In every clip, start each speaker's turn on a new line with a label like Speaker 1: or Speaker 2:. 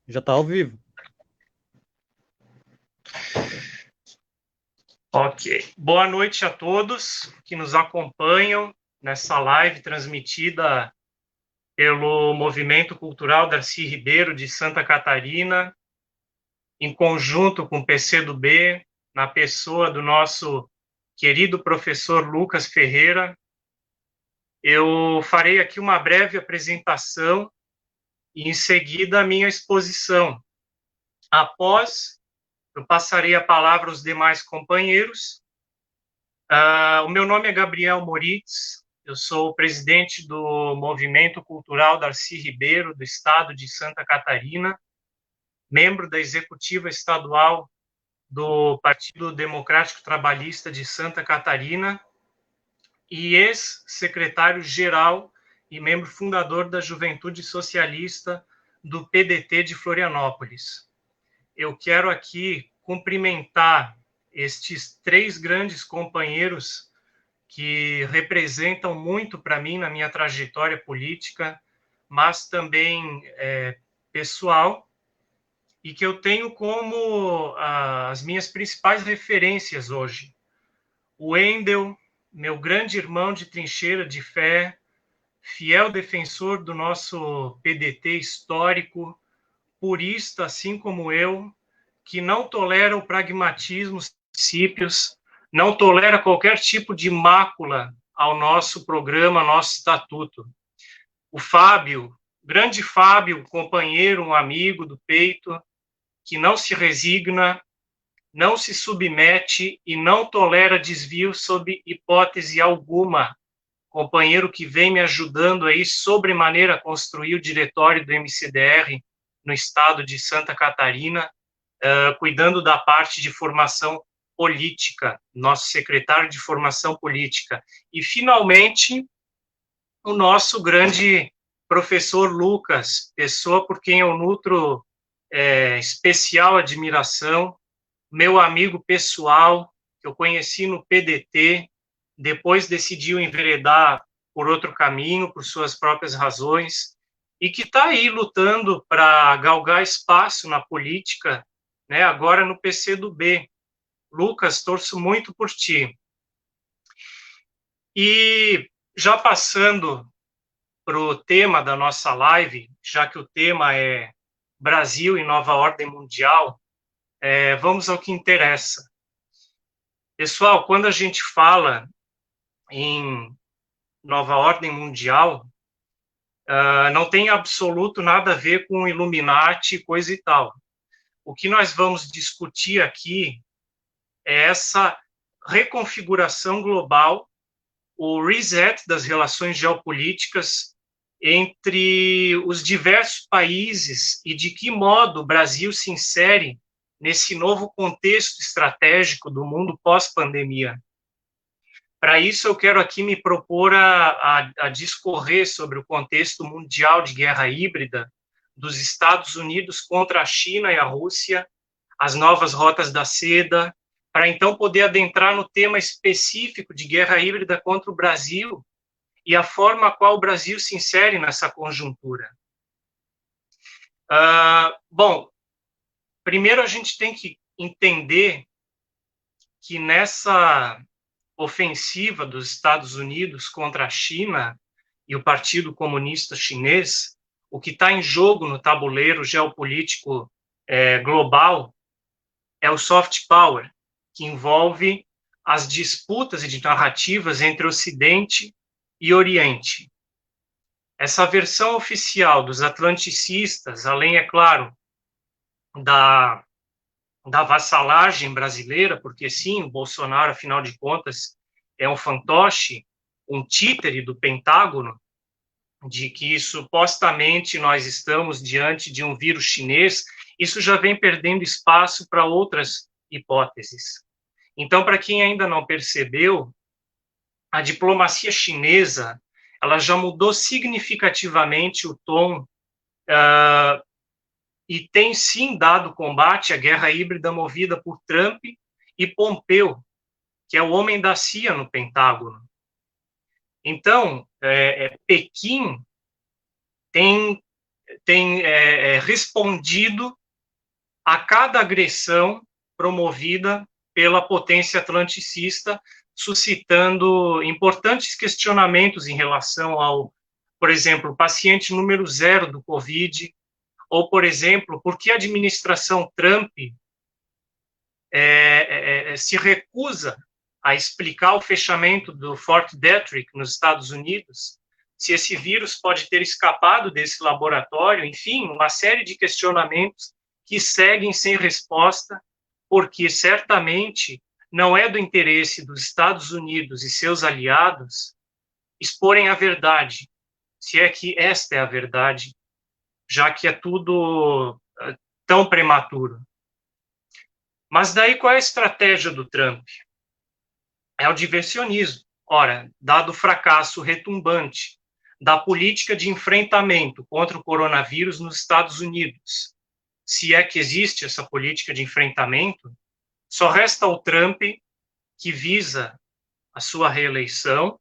Speaker 1: Já está ao vivo.
Speaker 2: Ok. Boa noite a todos que nos acompanham nessa live transmitida pelo Movimento Cultural Darcy Ribeiro de Santa Catarina, em conjunto com o PCdoB, na pessoa do nosso querido professor Lucas Ferreira. Eu farei aqui uma breve apresentação e, em seguida, a minha exposição. Após, eu passarei a palavra aos demais companheiros. O meu nome é Gabriel Moritz, eu sou o presidente do Movimento Cultural Darcy Ribeiro, do estado de Santa Catarina, membro da executiva estadual do Partido Democrático Trabalhista de Santa Catarina e ex-secretário-geral e membro fundador da Juventude Socialista do PDT de Florianópolis. Eu quero aqui cumprimentar estes três grandes companheiros que representam muito para mim na minha trajetória política, mas também pessoal, e que eu tenho como as minhas principais referências hoje. O Wendel, meu grande irmão de trincheira de fé, fiel defensor do nosso PDT histórico, purista, assim como eu, que não tolera o pragmatismo, os princípios, não tolera qualquer tipo de mácula ao nosso programa, ao nosso estatuto. O Fábio, grande Fábio, companheiro, um amigo do peito, que não se resigna, não se submete e não tolera desvio sob hipótese alguma. Companheiro que vem me ajudando aí sobremaneira a construir o diretório do MCDR no estado de Santa Catarina, cuidando da parte de formação política, nosso secretário de formação política. E, finalmente, o nosso grande professor Lucas, pessoa por quem eu nutro especial admiração, meu amigo pessoal, que eu conheci no PDT, depois decidiu enveredar por outro caminho, por suas próprias razões, e que está aí lutando para galgar espaço na política, né, agora no PCdoB. Lucas, torço muito por ti. E já passando para o tema da nossa live, já que o tema é Brasil e nova ordem mundial, vamos ao que interessa. Pessoal, quando a gente fala em nova ordem mundial, não tem absoluto nada a ver com Illuminati, coisa e tal. O que nós vamos discutir aqui é essa reconfiguração global, o reset das relações geopolíticas entre os diversos países e de que modo o Brasil se insere nesse novo contexto estratégico do mundo pós-pandemia. Para isso, eu quero aqui me propor a discorrer sobre o contexto mundial de guerra híbrida dos Estados Unidos contra a China e a Rússia, as novas rotas da seda, para então poder adentrar no tema específico de guerra híbrida contra o Brasil e a forma a qual o Brasil se insere nessa conjuntura. Bom, primeiro a gente tem que entender que nessa ofensiva dos Estados Unidos contra a China e o Partido Comunista Chinês, o que está em jogo no tabuleiro geopolítico global é o soft power, que envolve as disputas de narrativas entre Ocidente e Oriente. Essa versão oficial dos atlanticistas, além, é claro, da vassalagem brasileira, porque sim, o Bolsonaro, afinal de contas, é um fantoche, um títere do Pentágono, de que supostamente nós estamos diante de um vírus chinês, isso já vem perdendo espaço para outras hipóteses. Então, para quem ainda não percebeu, a diplomacia chinesa ela já mudou significativamente o tom e tem sim dado combate à guerra híbrida movida por Trump e Pompeu, que é o homem da CIA no Pentágono. Então, Pequim tem tem respondido a cada agressão promovida pela potência atlanticista, suscitando importantes questionamentos em relação ao, por exemplo, paciente número 0 do Covid, ou, por exemplo, por que a administração Trump se recusa a explicar o fechamento do Fort Detrick nos Estados Unidos, se esse vírus pode ter escapado desse laboratório, enfim, uma série de questionamentos que seguem sem resposta, porque certamente não é do interesse dos Estados Unidos e seus aliados exporem a verdade, se é que esta é a verdade, já que é tudo tão prematuro. Mas daí qual é a estratégia do Trump? É o diversionismo. Ora, dado o fracasso retumbante da política de enfrentamento contra o coronavírus nos Estados Unidos, se é que existe essa política de enfrentamento, só resta ao Trump, que visa a sua reeleição,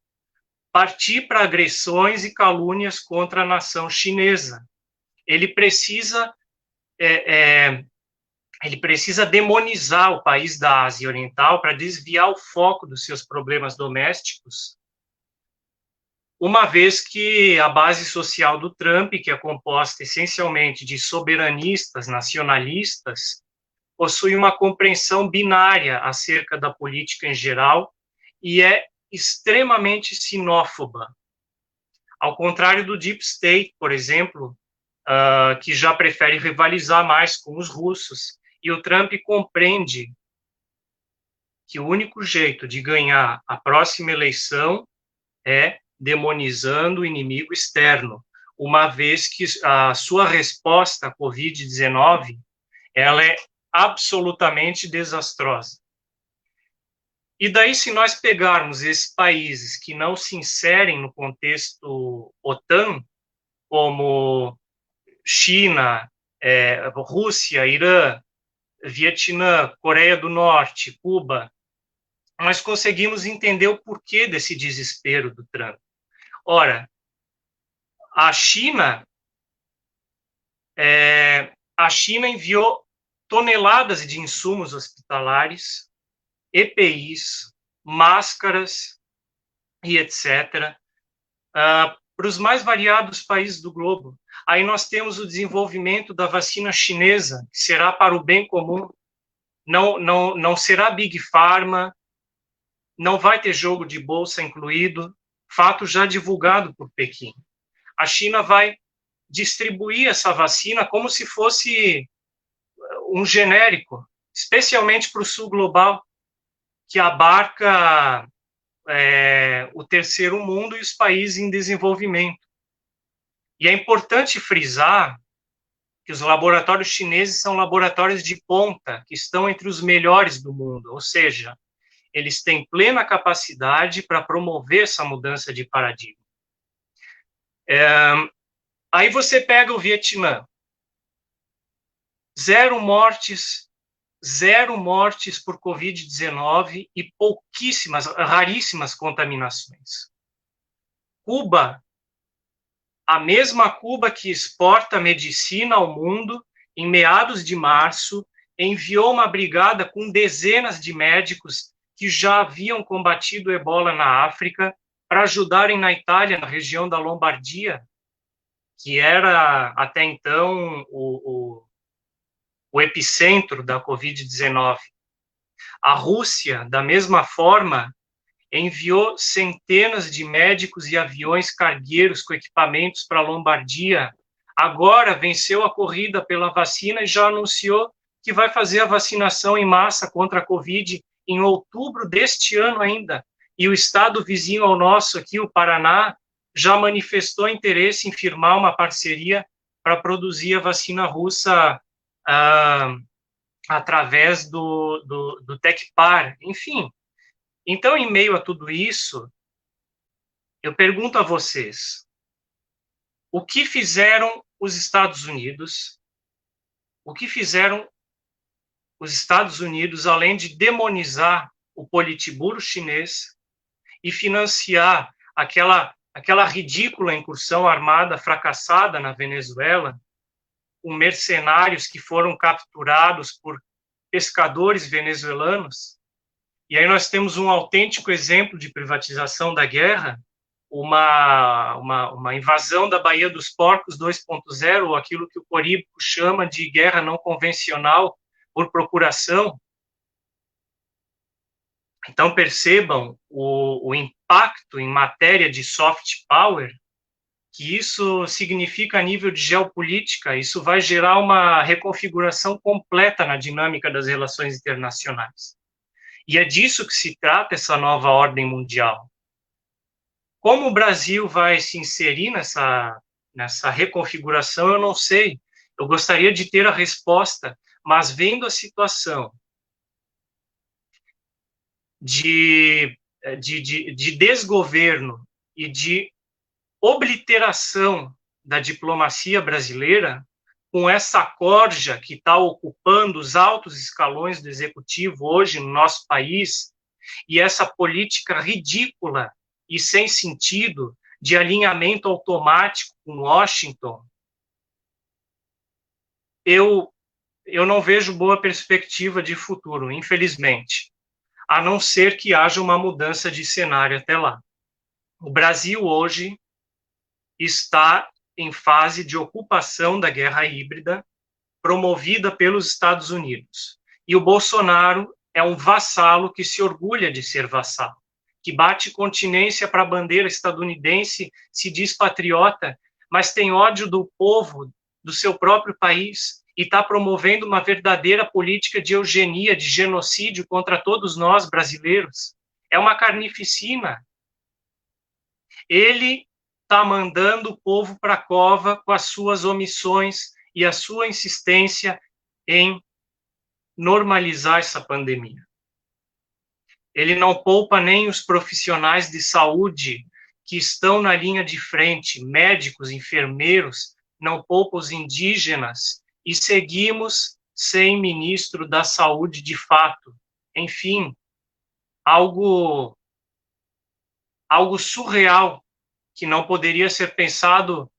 Speaker 2: partir para agressões e calúnias contra a nação chinesa. Ele precisa demonizar o país da Ásia Oriental para desviar o foco dos seus problemas domésticos, uma vez que a base social do Trump, que é composta essencialmente de soberanistas, nacionalistas, possui uma compreensão binária acerca da política em geral e é extremamente xenófoba. Ao contrário do Deep State, por exemplo, que já prefere rivalizar mais com os russos, e o Trump compreende que o único jeito de ganhar a próxima eleição é demonizando o inimigo externo, uma vez que a sua resposta à Covid-19 ela é absolutamente desastrosa. E daí, se nós pegarmos esses países que não se inserem no contexto OTAN, como China, Rússia, Irã, Vietnã, Coreia do Norte, Cuba, nós conseguimos entender o porquê desse desespero do Trump. Ora, a China enviou toneladas de insumos hospitalares, EPIs, máscaras e etc., para os mais variados países do globo. Aí nós temos o desenvolvimento da vacina chinesa, que será para o bem comum, não será Big Pharma, não vai ter jogo de bolsa incluído, fato já divulgado por Pequim. A China vai distribuir essa vacina como se fosse um genérico, especialmente para o sul global, que abarca o terceiro mundo e os países em desenvolvimento. E é importante frisar que os laboratórios chineses são laboratórios de ponta, que estão entre os melhores do mundo, ou seja, eles têm plena capacidade para promover essa mudança de paradigma. Aí você pega o Vietnã, zero mortes por Covid-19 e raríssimas contaminações. Cuba, a mesma Cuba que exporta medicina ao mundo, em meados de março, enviou uma brigada com dezenas de médicos que já haviam combatido o ebola na África para ajudarem na Itália, na região da Lombardia, que era até então o epicentro da Covid-19. A Rússia, da mesma forma, enviou centenas de médicos e aviões cargueiros com equipamentos para a Lombardia. Agora venceu a corrida pela vacina e já anunciou que vai fazer a vacinação em massa contra a Covid em outubro deste ano ainda. E o estado vizinho ao nosso aqui, o Paraná, já manifestou interesse em firmar uma parceria para produzir a vacina russa através do Tecpar, enfim. Então, em meio a tudo isso, eu pergunto a vocês, o que fizeram os Estados Unidos? O que fizeram os Estados Unidos, além de demonizar o Politburo chinês e financiar aquela ridícula incursão armada fracassada na Venezuela, com mercenários que foram capturados por pescadores venezuelanos. E aí nós temos um autêntico exemplo de privatização da guerra, uma invasão da Baía dos Porcos 2.0, ou aquilo que o Coríbuco chama de guerra não convencional por procuração. Então, percebam o impacto em matéria de soft power que isso significa a nível de geopolítica. Isso vai gerar uma reconfiguração completa na dinâmica das relações internacionais. E é disso que se trata essa nova ordem mundial. Como o Brasil vai se inserir nessa reconfiguração, eu não sei. Eu gostaria de ter a resposta, mas vendo a situação de desgoverno e de obliteração da diplomacia brasileira, com essa corja que está ocupando os altos escalões do executivo hoje no nosso país, e essa política ridícula e sem sentido de alinhamento automático com Washington, eu não vejo boa perspectiva de futuro, infelizmente, a não ser que haja uma mudança de cenário até lá. O Brasil hoje está em fase de ocupação da guerra híbrida promovida pelos Estados Unidos. E o Bolsonaro é um vassalo que se orgulha de ser vassalo, que bate continência para a bandeira estadunidense, se diz patriota, mas tem ódio do povo do seu próprio país e está promovendo uma verdadeira política de eugenia, de genocídio contra todos nós brasileiros. É uma carnificina. Ele está mandando o povo para a cova com as suas omissões e a sua insistência em normalizar essa pandemia. Ele não poupa nem os profissionais de saúde que estão na linha de frente, médicos, enfermeiros, não poupa os indígenas, e seguimos sem ministro da saúde de fato. Enfim, algo surreal, que não poderia ser pensado,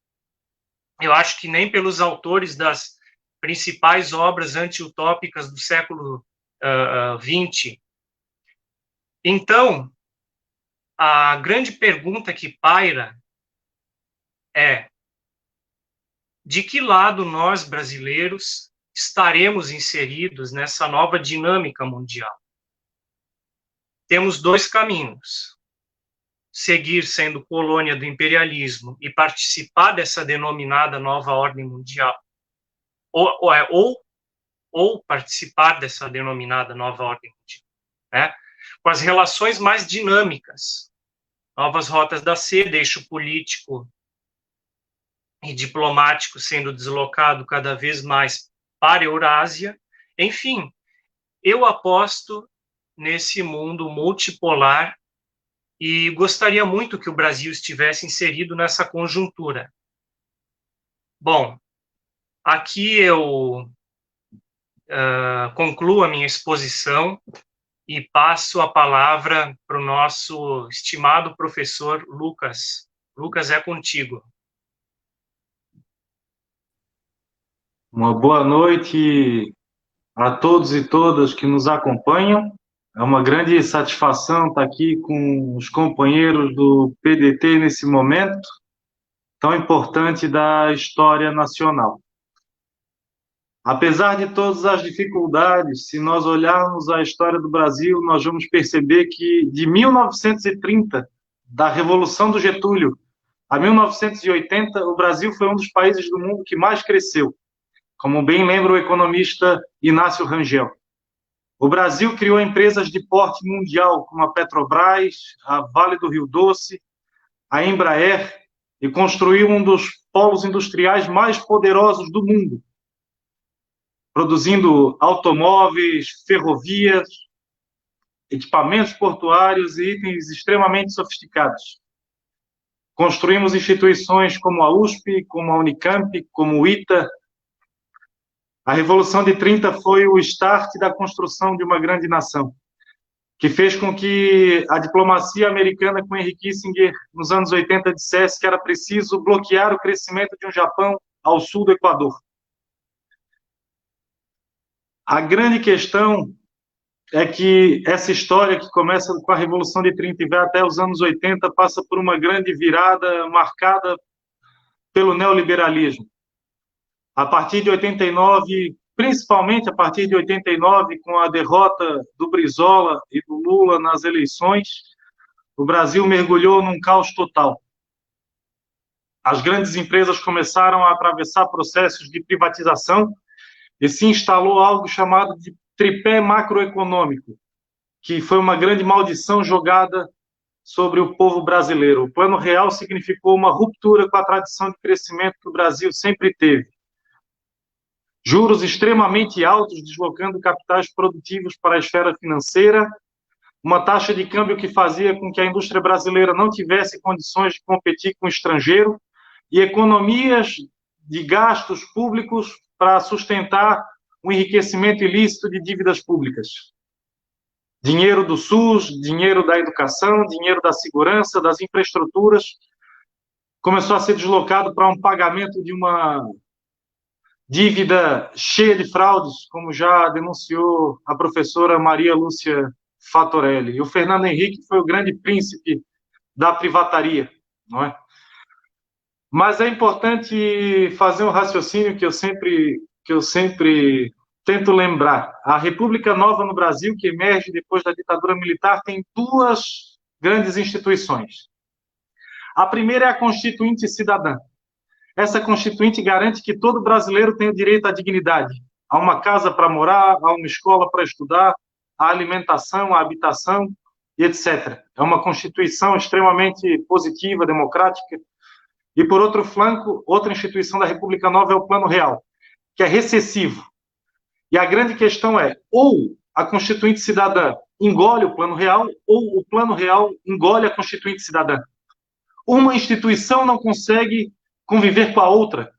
Speaker 2: eu acho que nem pelos autores das principais obras anti-utópicas do século XX. Então, a grande pergunta que paira é: de que lado nós, brasileiros, estaremos inseridos nessa nova dinâmica mundial? Temos dois caminhos: seguir sendo colônia do imperialismo e participar dessa denominada nova ordem mundial, ou participar dessa denominada nova ordem mundial, né? Com as relações mais dinâmicas, novas rotas da seda, eixo político e diplomático sendo deslocado cada vez mais para a Eurásia. Enfim, eu aposto nesse mundo multipolar e gostaria muito que o Brasil estivesse inserido nessa conjuntura. Bom, aqui eu concluo a minha exposição e passo a palavra para o nosso estimado professor Lucas. Lucas, é contigo.
Speaker 1: Uma boa noite a todos e todas que nos acompanham. É uma grande satisfação estar aqui com os companheiros do PDT nesse momento tão importante da história nacional. Apesar de todas as dificuldades, se nós olharmos a história do Brasil, nós vamos perceber que de 1930, da Revolução do Getúlio, a 1980, o Brasil foi um dos países do mundo que mais cresceu, como bem lembra o economista Inácio Rangel. O Brasil criou empresas de porte mundial, como a Petrobras, a Vale do Rio Doce, a Embraer, e construiu um dos polos industriais mais poderosos do mundo, produzindo automóveis, ferrovias, equipamentos portuários e itens extremamente sofisticados. Construímos instituições como a USP, como a Unicamp, como o ITA. A Revolução de 30 foi o start da construção de uma grande nação, que fez com que a diplomacia americana com Henry Kissinger, nos anos 80, dissesse que era preciso bloquear o crescimento de um Japão ao sul do Equador. A grande questão é que essa história que começa com a Revolução de 30 e vai até os anos 80 passa por uma grande virada marcada pelo neoliberalismo. A partir de 89, principalmente a partir de 89, com a derrota do Brizola e do Lula nas eleições, o Brasil mergulhou num caos total. As grandes empresas começaram a atravessar processos de privatização e se instalou algo chamado de tripé macroeconômico, que foi uma grande maldição jogada sobre o povo brasileiro. O Plano Real significou uma ruptura com a tradição de crescimento que o Brasil sempre teve. Juros extremamente altos, deslocando capitais produtivos para a esfera financeira, uma taxa de câmbio que fazia com que a indústria brasileira não tivesse condições de competir com o estrangeiro, e economias de gastos públicos para sustentar o enriquecimento ilícito de dívidas públicas. Dinheiro do SUS, dinheiro da educação, dinheiro da segurança, das infraestruturas, começou a ser deslocado para um pagamento de uma dívida cheia de fraudes, como já denunciou a professora Maria Lúcia Fatorelli. E o Fernando Henrique foi o grande príncipe da privataria, não é? Mas é importante fazer um raciocínio que eu sempre tento lembrar. A República Nova no Brasil, que emerge depois da ditadura militar, tem duas grandes instituições. A primeira é a Constituinte Cidadã. Essa Constituinte garante que todo brasileiro tem o direito à dignidade, a uma casa para morar, a uma escola para estudar, a alimentação, a habitação, e etc. É uma Constituição extremamente positiva, democrática. E, por outro flanco, outra instituição da República Nova é o Plano Real, que é recessivo. E a grande questão é, ou a Constituinte Cidadã engole o Plano Real, ou o Plano Real engole a Constituinte Cidadã. Uma instituição não consegue conviver com a outra,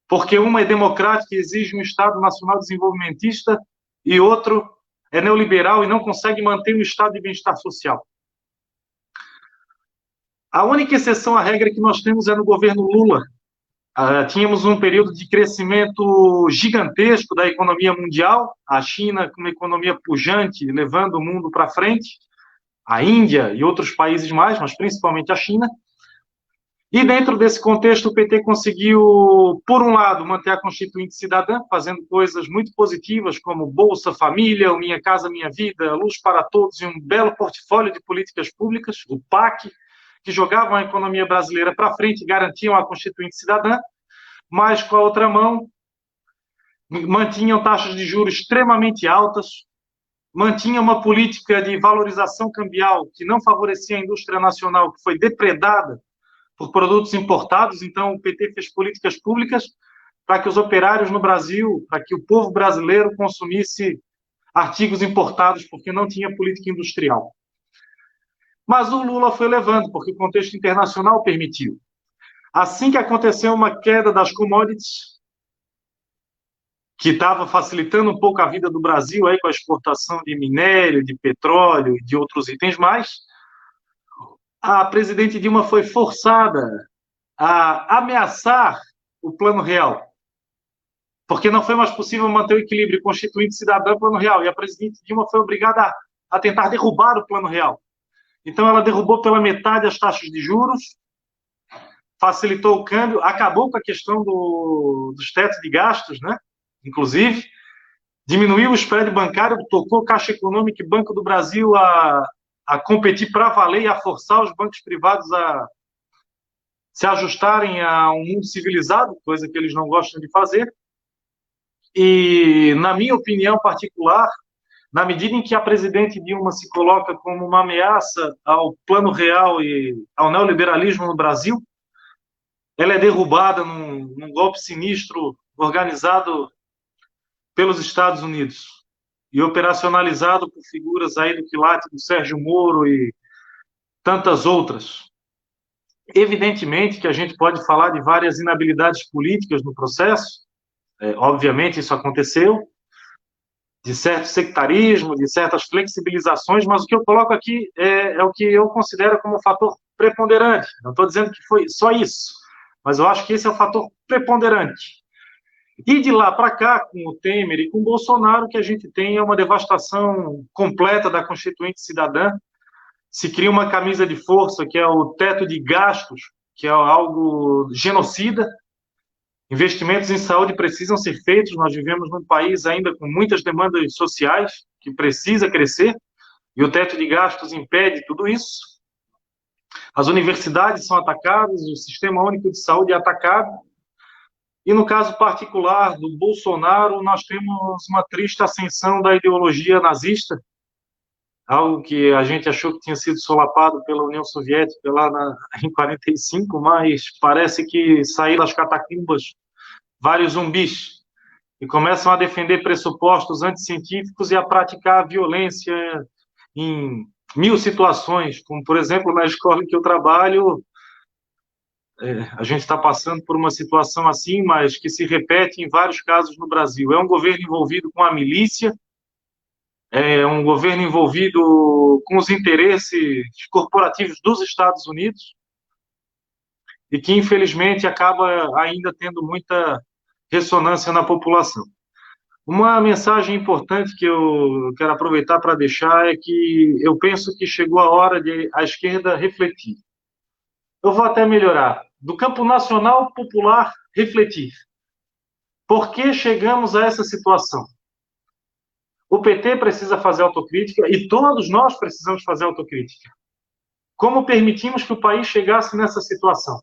Speaker 1: porque uma é democrática e exige um Estado Nacional Desenvolvimentista, e outro é neoliberal e não consegue manter um estado de bem-estar social. A única exceção à regra que nós temos é no governo Lula. Tínhamos um período de crescimento gigantesco da economia mundial, a China com uma economia pujante, levando o mundo para frente, a Índia e outros países mais, mas principalmente a China. E dentro desse contexto, o PT conseguiu, por um lado, manter a Constituinte Cidadã, fazendo coisas muito positivas, como Bolsa Família, o Minha Casa Minha Vida, Luz para Todos, e um belo portfólio de políticas públicas, o PAC, que jogavam a economia brasileira para frente e garantiam a Constituinte Cidadã, mas, com a outra mão, mantinham taxas de juros extremamente altas, mantinha uma política de valorização cambial que não favorecia a indústria nacional, que foi depredada por produtos importados. Então, o PT fez políticas públicas para que os operários no Brasil, para que o povo brasileiro consumisse artigos importados, porque não tinha política industrial. Mas o Lula foi levando, porque o contexto internacional permitiu. Assim que aconteceu uma queda das commodities, que estava facilitando um pouco a vida do Brasil aí com a exportação de minério, de petróleo e de outros itens mais, a presidente Dilma foi forçada a ameaçar o Plano Real, porque não foi mais possível manter o equilíbrio Constituinte Cidadã Plano Real, e a presidente Dilma foi obrigada a tentar derrubar o Plano Real. Então, ela derrubou pela metade as taxas de juros, facilitou o câmbio, acabou com a questão dos tetos de gastos, né? Inclusive, diminuiu o spread bancário, tocou Caixa Econômica e Banco do Brasil a competir para valer e a forçar os bancos privados a se ajustarem a um mundo civilizado, coisa que eles não gostam de fazer. E, na minha opinião particular, na medida em que a presidente Dilma se coloca como uma ameaça ao Plano Real e ao neoliberalismo no Brasil, ela é derrubada num golpe sinistro organizado pelos Estados Unidos e operacionalizado por figuras aí do quilate do Sérgio Moro e tantas outras. Evidentemente que a gente pode falar de várias inabilidades políticas no processo, obviamente isso aconteceu, de certo sectarismo, de certas flexibilizações, mas o que eu coloco aqui é o que eu considero como fator preponderante. Não estou dizendo que foi só isso, mas eu acho que esse é o fator preponderante. E de lá para cá, com o Temer e com o Bolsonaro, o que a gente tem é uma devastação completa da Constituinte Cidadã. Se cria uma camisa de força, que é o teto de gastos, que é algo genocida. Investimentos em saúde precisam ser feitos. Nós vivemos num país ainda com muitas demandas sociais, que precisa crescer, e o teto de gastos impede tudo isso. As universidades são atacadas, o Sistema Único de Saúde é atacado. E no caso particular do Bolsonaro, nós temos uma triste ascensão da ideologia nazista, algo que a gente achou que tinha sido solapado pela União Soviética lá em 45, mas parece que saíram das catacumbas vários zumbis e começam a defender pressupostos anticientíficos e a praticar violência em mil situações, como, por exemplo, na escola em que eu trabalho, a gente está passando por uma situação assim, mas que se repete em vários casos no Brasil. É um governo envolvido com a milícia, é um governo envolvido com os interesses corporativos dos Estados Unidos e que, infelizmente, acaba ainda tendo muita ressonância na população. Uma mensagem importante que eu quero aproveitar para deixar é que eu penso que chegou a hora de a esquerda refletir. Eu vou até melhorar. Do campo nacional popular, refletir. Por que chegamos a essa situação? O PT precisa fazer autocrítica e todos nós precisamos fazer autocrítica. Como permitimos que o país chegasse nessa situação?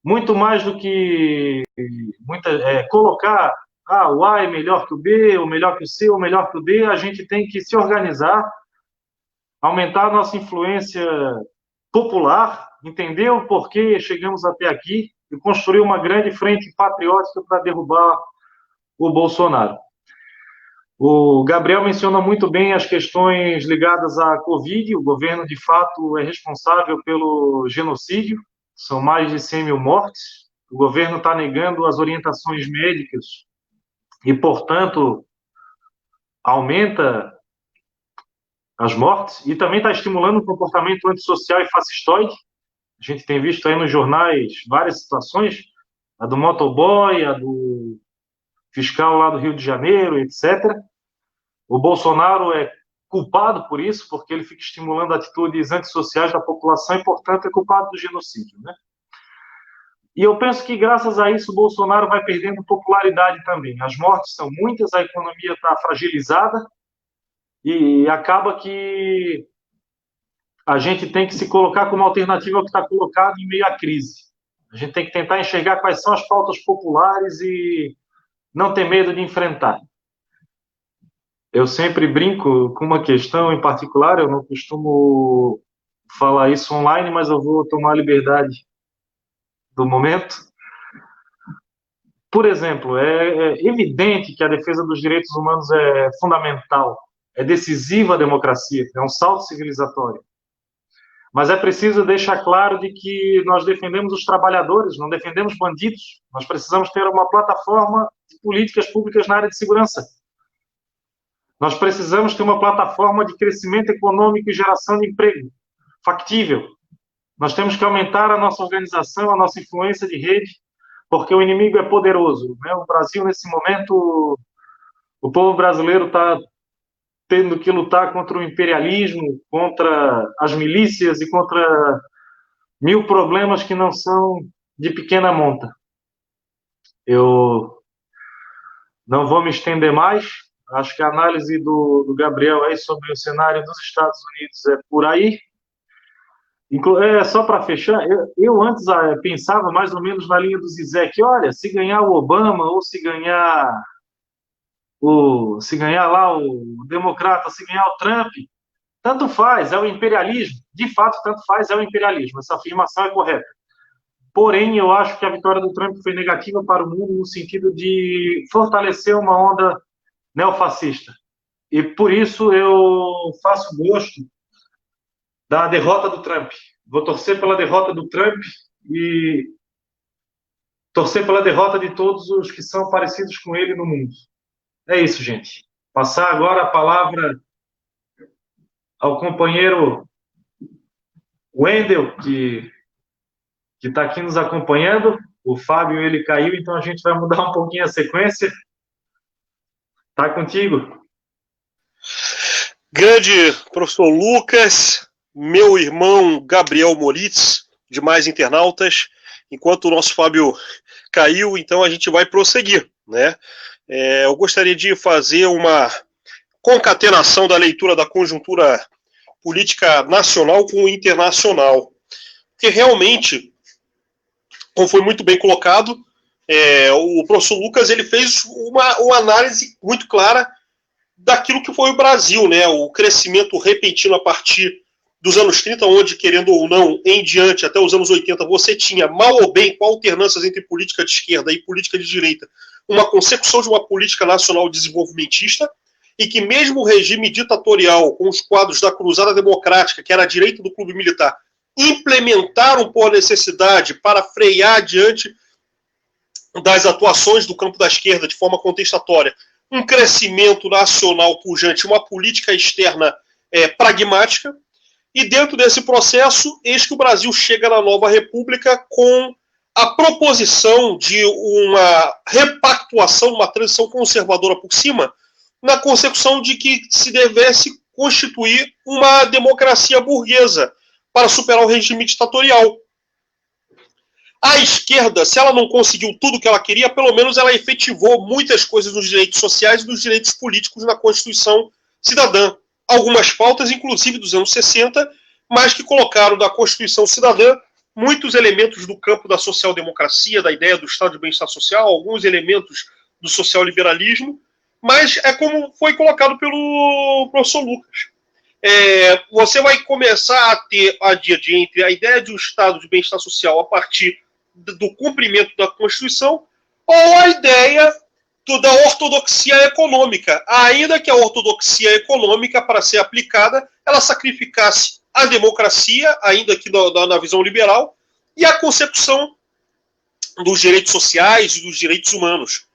Speaker 1: Muito mais do que colocar o A é melhor que o B, ou melhor que o C, ou melhor que o D, a gente tem que se organizar, aumentar a nossa influência popular, entender o porquê chegamos até aqui e construir uma grande frente patriótica para derrubar o Bolsonaro. O Gabriel menciona muito bem as questões ligadas à Covid. O governo, de fato, é responsável pelo genocídio. São mais de 100 mil mortes. O governo está negando as orientações médicas e, portanto, aumenta as mortes. E também está estimulando um comportamento antissocial e fascistoide. A gente tem visto aí nos jornais várias situações, a do motoboy, a do fiscal lá do Rio de Janeiro, etc. O Bolsonaro é culpado por isso, porque ele fica estimulando atitudes antissociais da população e, portanto, é culpado do genocídio, né? E eu penso que, graças a isso, o Bolsonaro vai perdendo popularidade também. As mortes são muitas, a economia está fragilizada e acaba que a gente tem que se colocar como alternativa ao que está colocado em meio à crise. A gente tem que tentar enxergar quais são as pautas populares e não ter medo de enfrentar. Eu sempre brinco com uma questão em particular, eu não costumo falar isso online, mas eu vou tomar a liberdade do momento. Por exemplo, é evidente que a defesa dos direitos humanos é fundamental, é decisiva à democracia, é um salto civilizatório. Mas é preciso deixar claro de que nós defendemos os trabalhadores, não defendemos bandidos. Nós precisamos ter uma plataforma de políticas públicas na área de segurança. Nós precisamos ter uma plataforma de crescimento econômico e geração de emprego factível. Nós temos que aumentar a nossa organização, a nossa influência de rede, porque o inimigo é poderoso, né? O Brasil, nesse momento, o povo brasileiro está tendo que lutar contra o imperialismo, contra as milícias e contra mil problemas que não são de pequena monta. Eu não vou me estender mais. Acho que a análise do Gabriel aí sobre o cenário dos Estados Unidos é por aí. Só para fechar, eu antes pensava mais ou menos na linha do Zizek. Olha, se ganhar o Obama ou se ganhar lá o democrata, se ganhar o Trump, tanto faz, é o imperialismo. De fato, tanto faz, é o imperialismo. Essa afirmação é correta. Porém, eu acho que a vitória do Trump foi negativa para o mundo no sentido de fortalecer uma onda neofascista. E por isso eu faço gosto da derrota do Trump. Vou torcer pela derrota do Trump e torcer pela derrota de todos os que são parecidos com ele no mundo. É isso, gente. Passar agora a palavra ao companheiro Wendel, que está aqui nos acompanhando. O Fábio, ele caiu, então a gente vai mudar um pouquinho a sequência. Tá contigo.
Speaker 3: Grande professor Lucas, meu irmão Gabriel Moritz, demais internautas. Enquanto o nosso Fábio caiu, então a gente vai prosseguir, né? Eu gostaria de fazer uma concatenação da leitura da conjuntura política nacional com internacional. Porque realmente, como foi muito bem colocado, o professor Lucas ele fez uma análise muito clara daquilo que foi o Brasil, né? O crescimento repentino a partir dos anos 30, onde, querendo ou não, em diante, até os anos 80, você tinha, mal ou bem, com alternâncias entre política de esquerda e política de direita, uma consecução de uma política nacional desenvolvimentista, e que mesmo o regime ditatorial, com os quadros da Cruzada Democrática, que era a direita do clube militar, implementaram por necessidade para frear diante das atuações do campo da esquerda de forma contestatória, um crescimento nacional pujante, uma política externa pragmática, e dentro desse processo, eis que o Brasil chega na nova república com a proposição de uma repactuação, uma transição conservadora por cima, na consecução de que se devesse constituir uma democracia burguesa para superar o regime ditatorial. A esquerda, se ela não conseguiu tudo o que ela queria, pelo menos ela efetivou muitas coisas nos direitos sociais e nos direitos políticos na Constituição Cidadã. Algumas pautas, inclusive dos anos 60, mas que colocaram na Constituição Cidadã muitos elementos do campo da social-democracia, da ideia do Estado de bem-estar social, alguns elementos do social-liberalismo, mas é como foi colocado pelo professor Lucas. Você vai começar a ter a dia de entre a ideia de um Estado de bem-estar social a partir do cumprimento da Constituição, ou a ideia da ortodoxia econômica, ainda que a ortodoxia econômica, para ser aplicada, ela sacrificasse a democracia, ainda que na visão liberal, e a consecução dos direitos sociais e dos direitos humanos.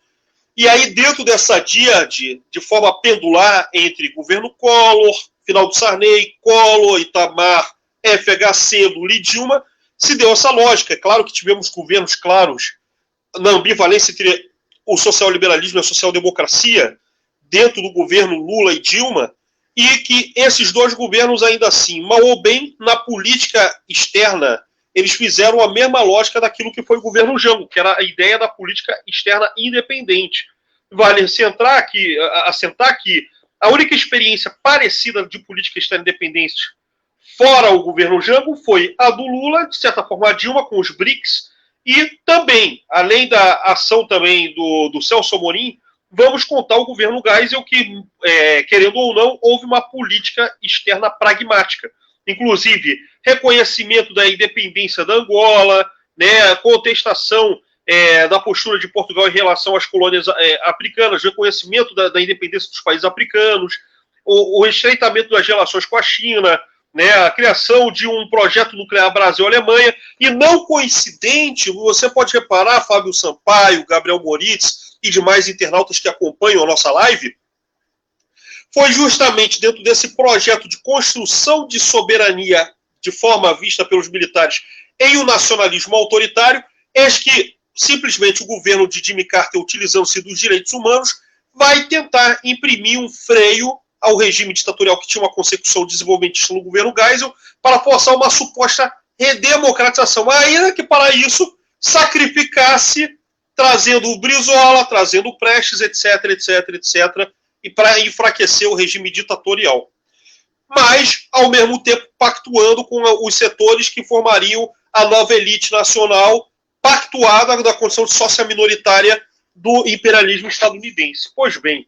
Speaker 3: E aí, dentro dessa díade, de forma pendular entre governo Collor, final do Sarney, Collor, Itamar, FHC, Lula e Dilma, se deu essa lógica. É claro que tivemos governos claros na ambivalência entre o social-liberalismo e a social-democracia dentro do governo Lula e Dilma, e que esses dois governos, ainda assim, mal ou bem, na política externa, eles fizeram a mesma lógica daquilo que foi o governo Jango, que era a ideia da política externa independente. Vale assentar que a única experiência parecida de política externa independente fora o governo Jango foi a do Lula, de certa forma a Dilma, com os BRICS, e também, além da ação também do Celso Amorim, vamos contar o governo Geisel, que, querendo ou não, houve uma política externa pragmática. Inclusive, reconhecimento da independência da Angola, né, contestação da postura de Portugal em relação às colônias africanas, reconhecimento da independência dos países africanos, o estreitamento das relações com a China, né, a criação de um projeto nuclear Brasil-Alemanha, e não coincidente, você pode reparar, Fábio Sampaio, Gabriel Moritz e demais internautas que acompanham a nossa live, foi justamente dentro desse projeto de construção de soberania de forma vista pelos militares em um nacionalismo autoritário, eis que simplesmente o governo de Jimmy Carter, utilizando-se dos direitos humanos, vai tentar imprimir um freio ao regime ditatorial que tinha uma consecução desenvolvimentista no governo Geisel, para forçar uma suposta redemocratização, ainda que para isso sacrificasse, trazendo o Brizola, trazendo o Prestes, etc, etc, etc, e para enfraquecer o regime ditatorial. Mas, ao mesmo tempo, pactuando com os setores que formariam a nova elite nacional, pactuada da condição de sócia minoritária do imperialismo estadunidense. Pois bem,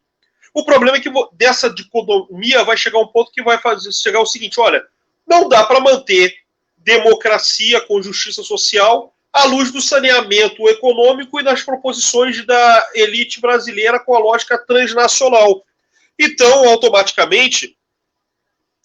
Speaker 3: o problema é que dessa dicotomia vai chegar um ponto que vai chegar o seguinte: olha, não dá para manter democracia com justiça social à luz do saneamento econômico e das proposições da elite brasileira com a lógica transnacional. Então, automaticamente,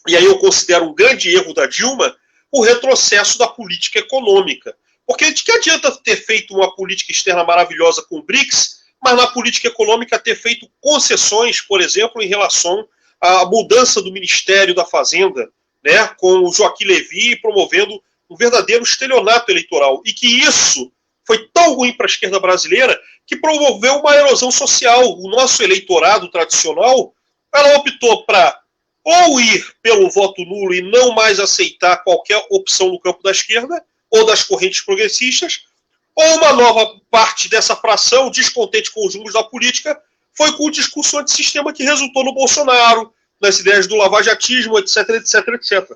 Speaker 3: e aí eu considero um grande erro da Dilma, o retrocesso da política econômica. Porque de que adianta ter feito uma política externa maravilhosa com o BRICS, mas na política econômica ter feito concessões, por exemplo, em relação à mudança do Ministério da Fazenda, né, com o Joaquim Levy promovendo um verdadeiro estelionato eleitoral, e que isso foi tão ruim para a esquerda brasileira que promoveu uma erosão social. O nosso eleitorado tradicional, ela optou para ou ir pelo voto nulo e não mais aceitar qualquer opção no campo da esquerda ou das correntes progressistas, ou uma nova parte dessa fração, descontente com os rumos da política, foi com o discurso antissistema que resultou no Bolsonaro, nas ideias do lavajatismo, etc, etc, etc.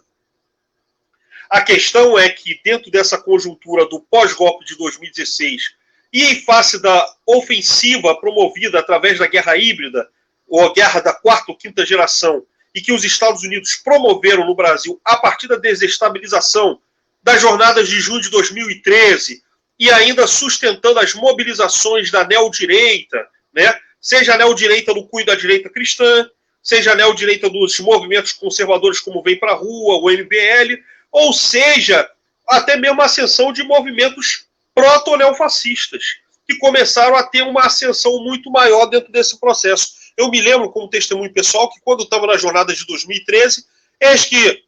Speaker 3: A questão é que, dentro dessa conjuntura do pós-golpe de 2016 e em face da ofensiva promovida através da guerra híbrida, ou a guerra da quarta ou quinta geração, e que os Estados Unidos promoveram no Brasil a partir da desestabilização das jornadas de junho de 2013 e ainda sustentando as mobilizações da neodireita, né? Seja a neodireita no cunho da direita cristã, seja a neodireita dos movimentos conservadores como Vem Pra Rua, o MBL, ou seja, até mesmo a ascensão de movimentos proto-neofascistas, que começaram a ter uma ascensão muito maior dentro desse processo. Eu me lembro, como testemunho pessoal, que quando eu estava na jornada de 2013, eis que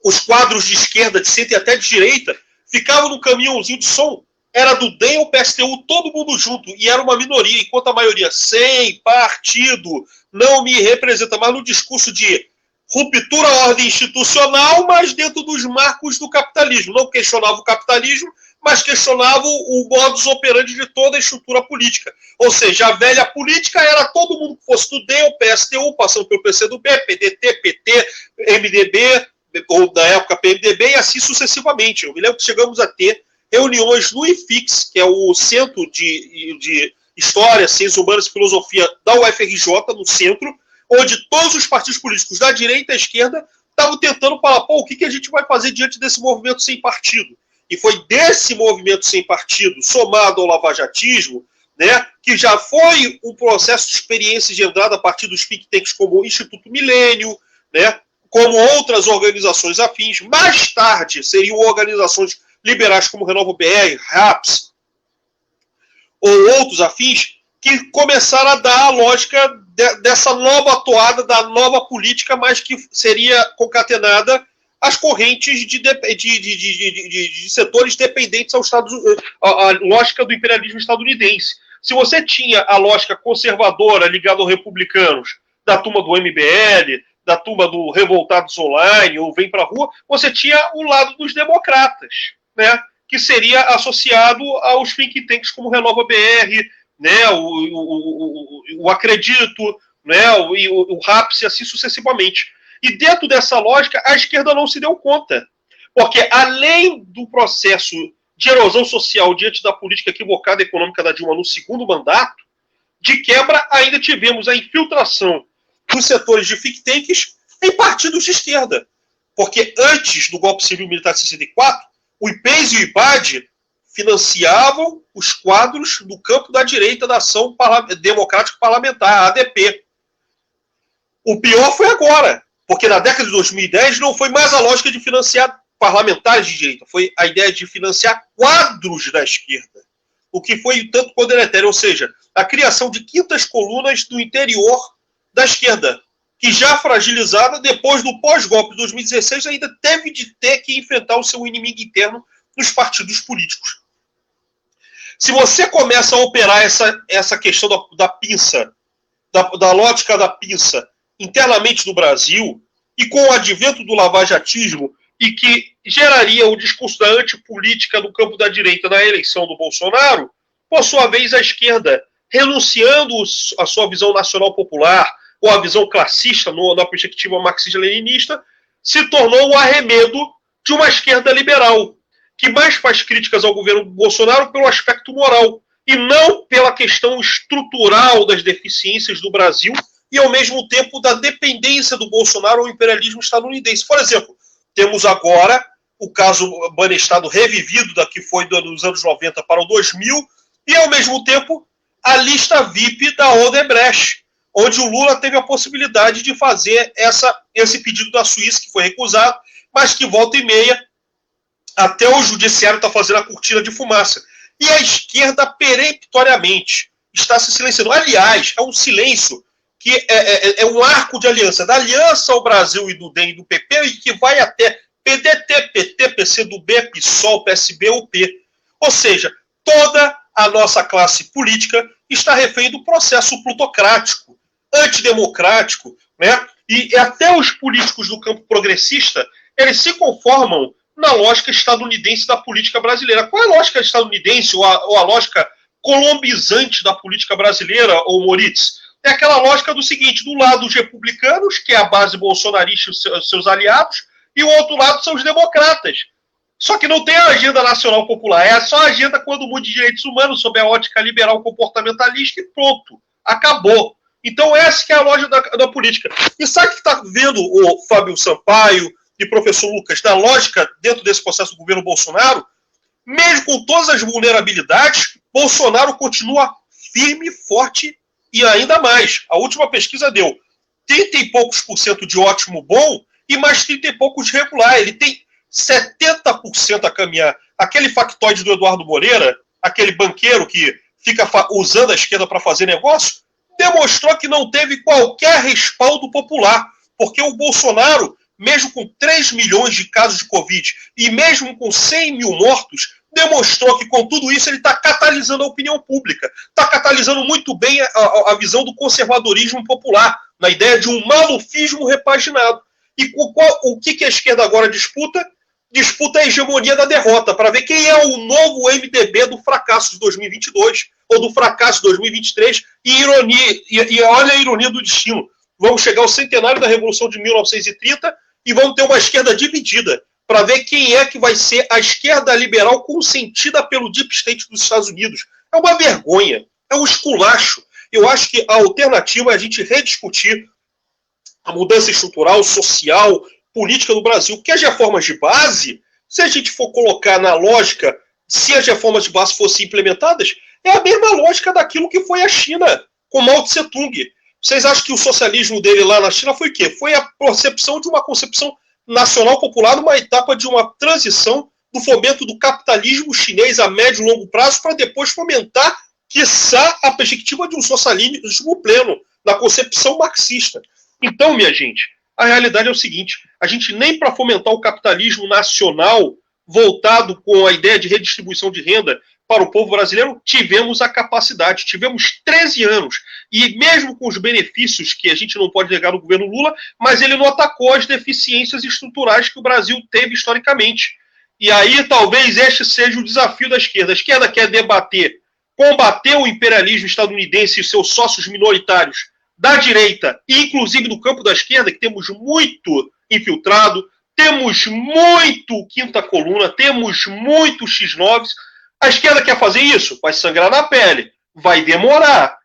Speaker 3: os quadros de esquerda, de centro e até de direita, ficavam no caminhãozinho de som, era do DEM ao PSTU, todo mundo junto, e era uma minoria, enquanto a maioria, sem partido, não me representa, mas no discurso de ruptura à ordem institucional, mas dentro dos marcos do capitalismo. Não questionava o capitalismo, mas questionava o modus operandi de toda a estrutura política. Ou seja, a velha política era todo mundo que fosse do DEM, o PSTU, passando pelo PCdoB, PDT, PT, MDB, ou da época PMDB, e assim sucessivamente. Eu me lembro que chegamos a ter reuniões no IFIX, que é o Centro de História, Ciências Humanas e Filosofia da UFRJ, no centro, onde todos os partidos políticos da direita e da esquerda estavam tentando falar, pô, o que a gente vai fazer diante desse movimento sem partido? E foi desse movimento sem partido, somado ao lavajatismo, né, que já foi um processo de experiência engendrado a partir dos think tanks como o Instituto Milênio, né, como outras organizações afins. Mais tarde seriam organizações liberais como Renova BR, RAPS, ou outros afins, que começaram a dar a lógica dessa nova toada, da nova política, mas que seria concatenada às correntes de setores dependentes ao Estado, a lógica do imperialismo estadunidense. Se você tinha a lógica conservadora ligada aos republicanos, da turma do MBL, da turma do Revoltados Online, ou Vem Pra Rua, você tinha o lado dos democratas, né, que seria associado aos think tanks como Renova BR, né, o Acredito, né, o RAPS e assim sucessivamente. E dentro dessa lógica, a esquerda não se deu conta. Porque além do processo de erosão social diante da política equivocada econômica da Dilma no segundo mandato, de quebra ainda tivemos a infiltração dos setores de think tanks em partidos de esquerda. Porque antes do golpe civil militar de 64, o IPES e o IPAD financiavam os quadros do campo da direita da Ação Democrática Parlamentar, a ADP. O pior foi agora, porque na década de 2010 não foi mais a lógica de financiar parlamentares de direita, foi a ideia de financiar quadros da esquerda, o que foi tanto quanto deletério, ou seja, a criação de quintas colunas do interior da esquerda, que já fragilizada depois do pós-golpe de 2016 ainda teve de ter que enfrentar o seu inimigo interno nos partidos políticos. Se você começa a operar essa questão da pinça, da lógica da pinça internamente no Brasil, e com o advento do lavajatismo, e que geraria o discurso da antipolítica no campo da direita na eleição do Bolsonaro, por sua vez a esquerda, renunciando a sua visão nacional popular, ou a visão classista na perspectiva marxista-leninista, se tornou o arremedo de uma esquerda liberal, que mais faz críticas ao governo Bolsonaro pelo aspecto moral, e não pela questão estrutural das deficiências do Brasil, e ao mesmo tempo da dependência do Bolsonaro ao imperialismo estadunidense. Por exemplo, temos agora o caso Banestado revivido, da que foi dos anos 90 para o 2000, e ao mesmo tempo a lista VIP da Odebrecht, onde o Lula teve a possibilidade de fazer esse pedido da Suíça, que foi recusado, mas que volta e meia até o judiciário está fazendo a cortina de fumaça. E a esquerda peremptoriamente está se silenciando. Aliás, é um silêncio que é um arco de aliança, da aliança ao Brasil e do DEM e do PP, e que vai até PDT, PT, PCdoB, PSOL, PSB, UP. Ou seja, toda a nossa classe política está refém do processo plutocrático, antidemocrático, né? E até os políticos do campo progressista, eles se conformam na lógica estadunidense da política brasileira. Qual é a lógica estadunidense ou a lógica colombizante da política brasileira, ou Moritz? É aquela lógica do seguinte: do lado os republicanos, que é a base bolsonarista e seus aliados, e o outro lado são os democratas. Só que não tem a agenda nacional popular, é só a agenda quando muda de direitos humanos, sob a ótica liberal comportamentalista, e pronto, acabou. Então essa que é a lógica da política. E sabe o que está vendo o Fábio Sampaio e o professor Lucas, da lógica dentro desse processo do governo Bolsonaro? Mesmo com todas as vulnerabilidades, Bolsonaro continua firme, forte e ainda mais. A última pesquisa deu 30 e poucos % de ótimo bom e mais 30 e poucos de regular. Ele tem 70% a caminhar. Aquele factoide do Eduardo Moreira, aquele banqueiro que fica usando a esquerda para fazer negócio, demonstrou que não teve qualquer respaldo popular, porque o Bolsonaro, mesmo com 3 milhões de casos de Covid e mesmo com 100 mil mortos, demonstrou que com tudo isso ele está catalisando a opinião pública, está catalisando muito bem a visão do conservadorismo popular, na ideia de um malufismo repaginado. E o que a esquerda agora disputa? Disputa a hegemonia da derrota, para ver quem é o novo MDB do fracasso de 2022, ou do fracasso de 2023, e olha a ironia do destino. Vamos chegar ao centenário da Revolução de 1930 e vamos ter uma esquerda dividida, para ver quem é que vai ser a esquerda liberal consentida pelo Deep State dos Estados Unidos. É uma vergonha, é um esculacho. Eu acho que a alternativa é a gente rediscutir a mudança estrutural, social, política do Brasil, que as reformas de base, se a gente for colocar na lógica, se as reformas de base fossem implementadas, é a mesma lógica daquilo que foi a China, com Mao Tse-tung. Vocês acham que o socialismo dele lá na China foi o quê? Foi a percepção de uma concepção nacional popular numa etapa de uma transição do fomento do capitalismo chinês a médio e longo prazo para depois fomentar, quiçá, a perspectiva de um socialismo pleno, na concepção marxista. Então, minha gente, a realidade é o seguinte: a gente nem para fomentar o capitalismo nacional voltado com a ideia de redistribuição de renda para o povo brasileiro tivemos a capacidade. Tivemos 13 anos. E mesmo com os benefícios que a gente não pode negar no governo Lula, mas ele não atacou as deficiências estruturais que o Brasil teve historicamente. E aí talvez este seja o desafio da esquerda. A esquerda quer combater o imperialismo estadunidense e seus sócios minoritários da direita, e inclusive do campo da esquerda, que temos muito infiltrado, temos muito quinta coluna, temos muito X9. A esquerda quer fazer isso? Vai sangrar na pele, vai demorar.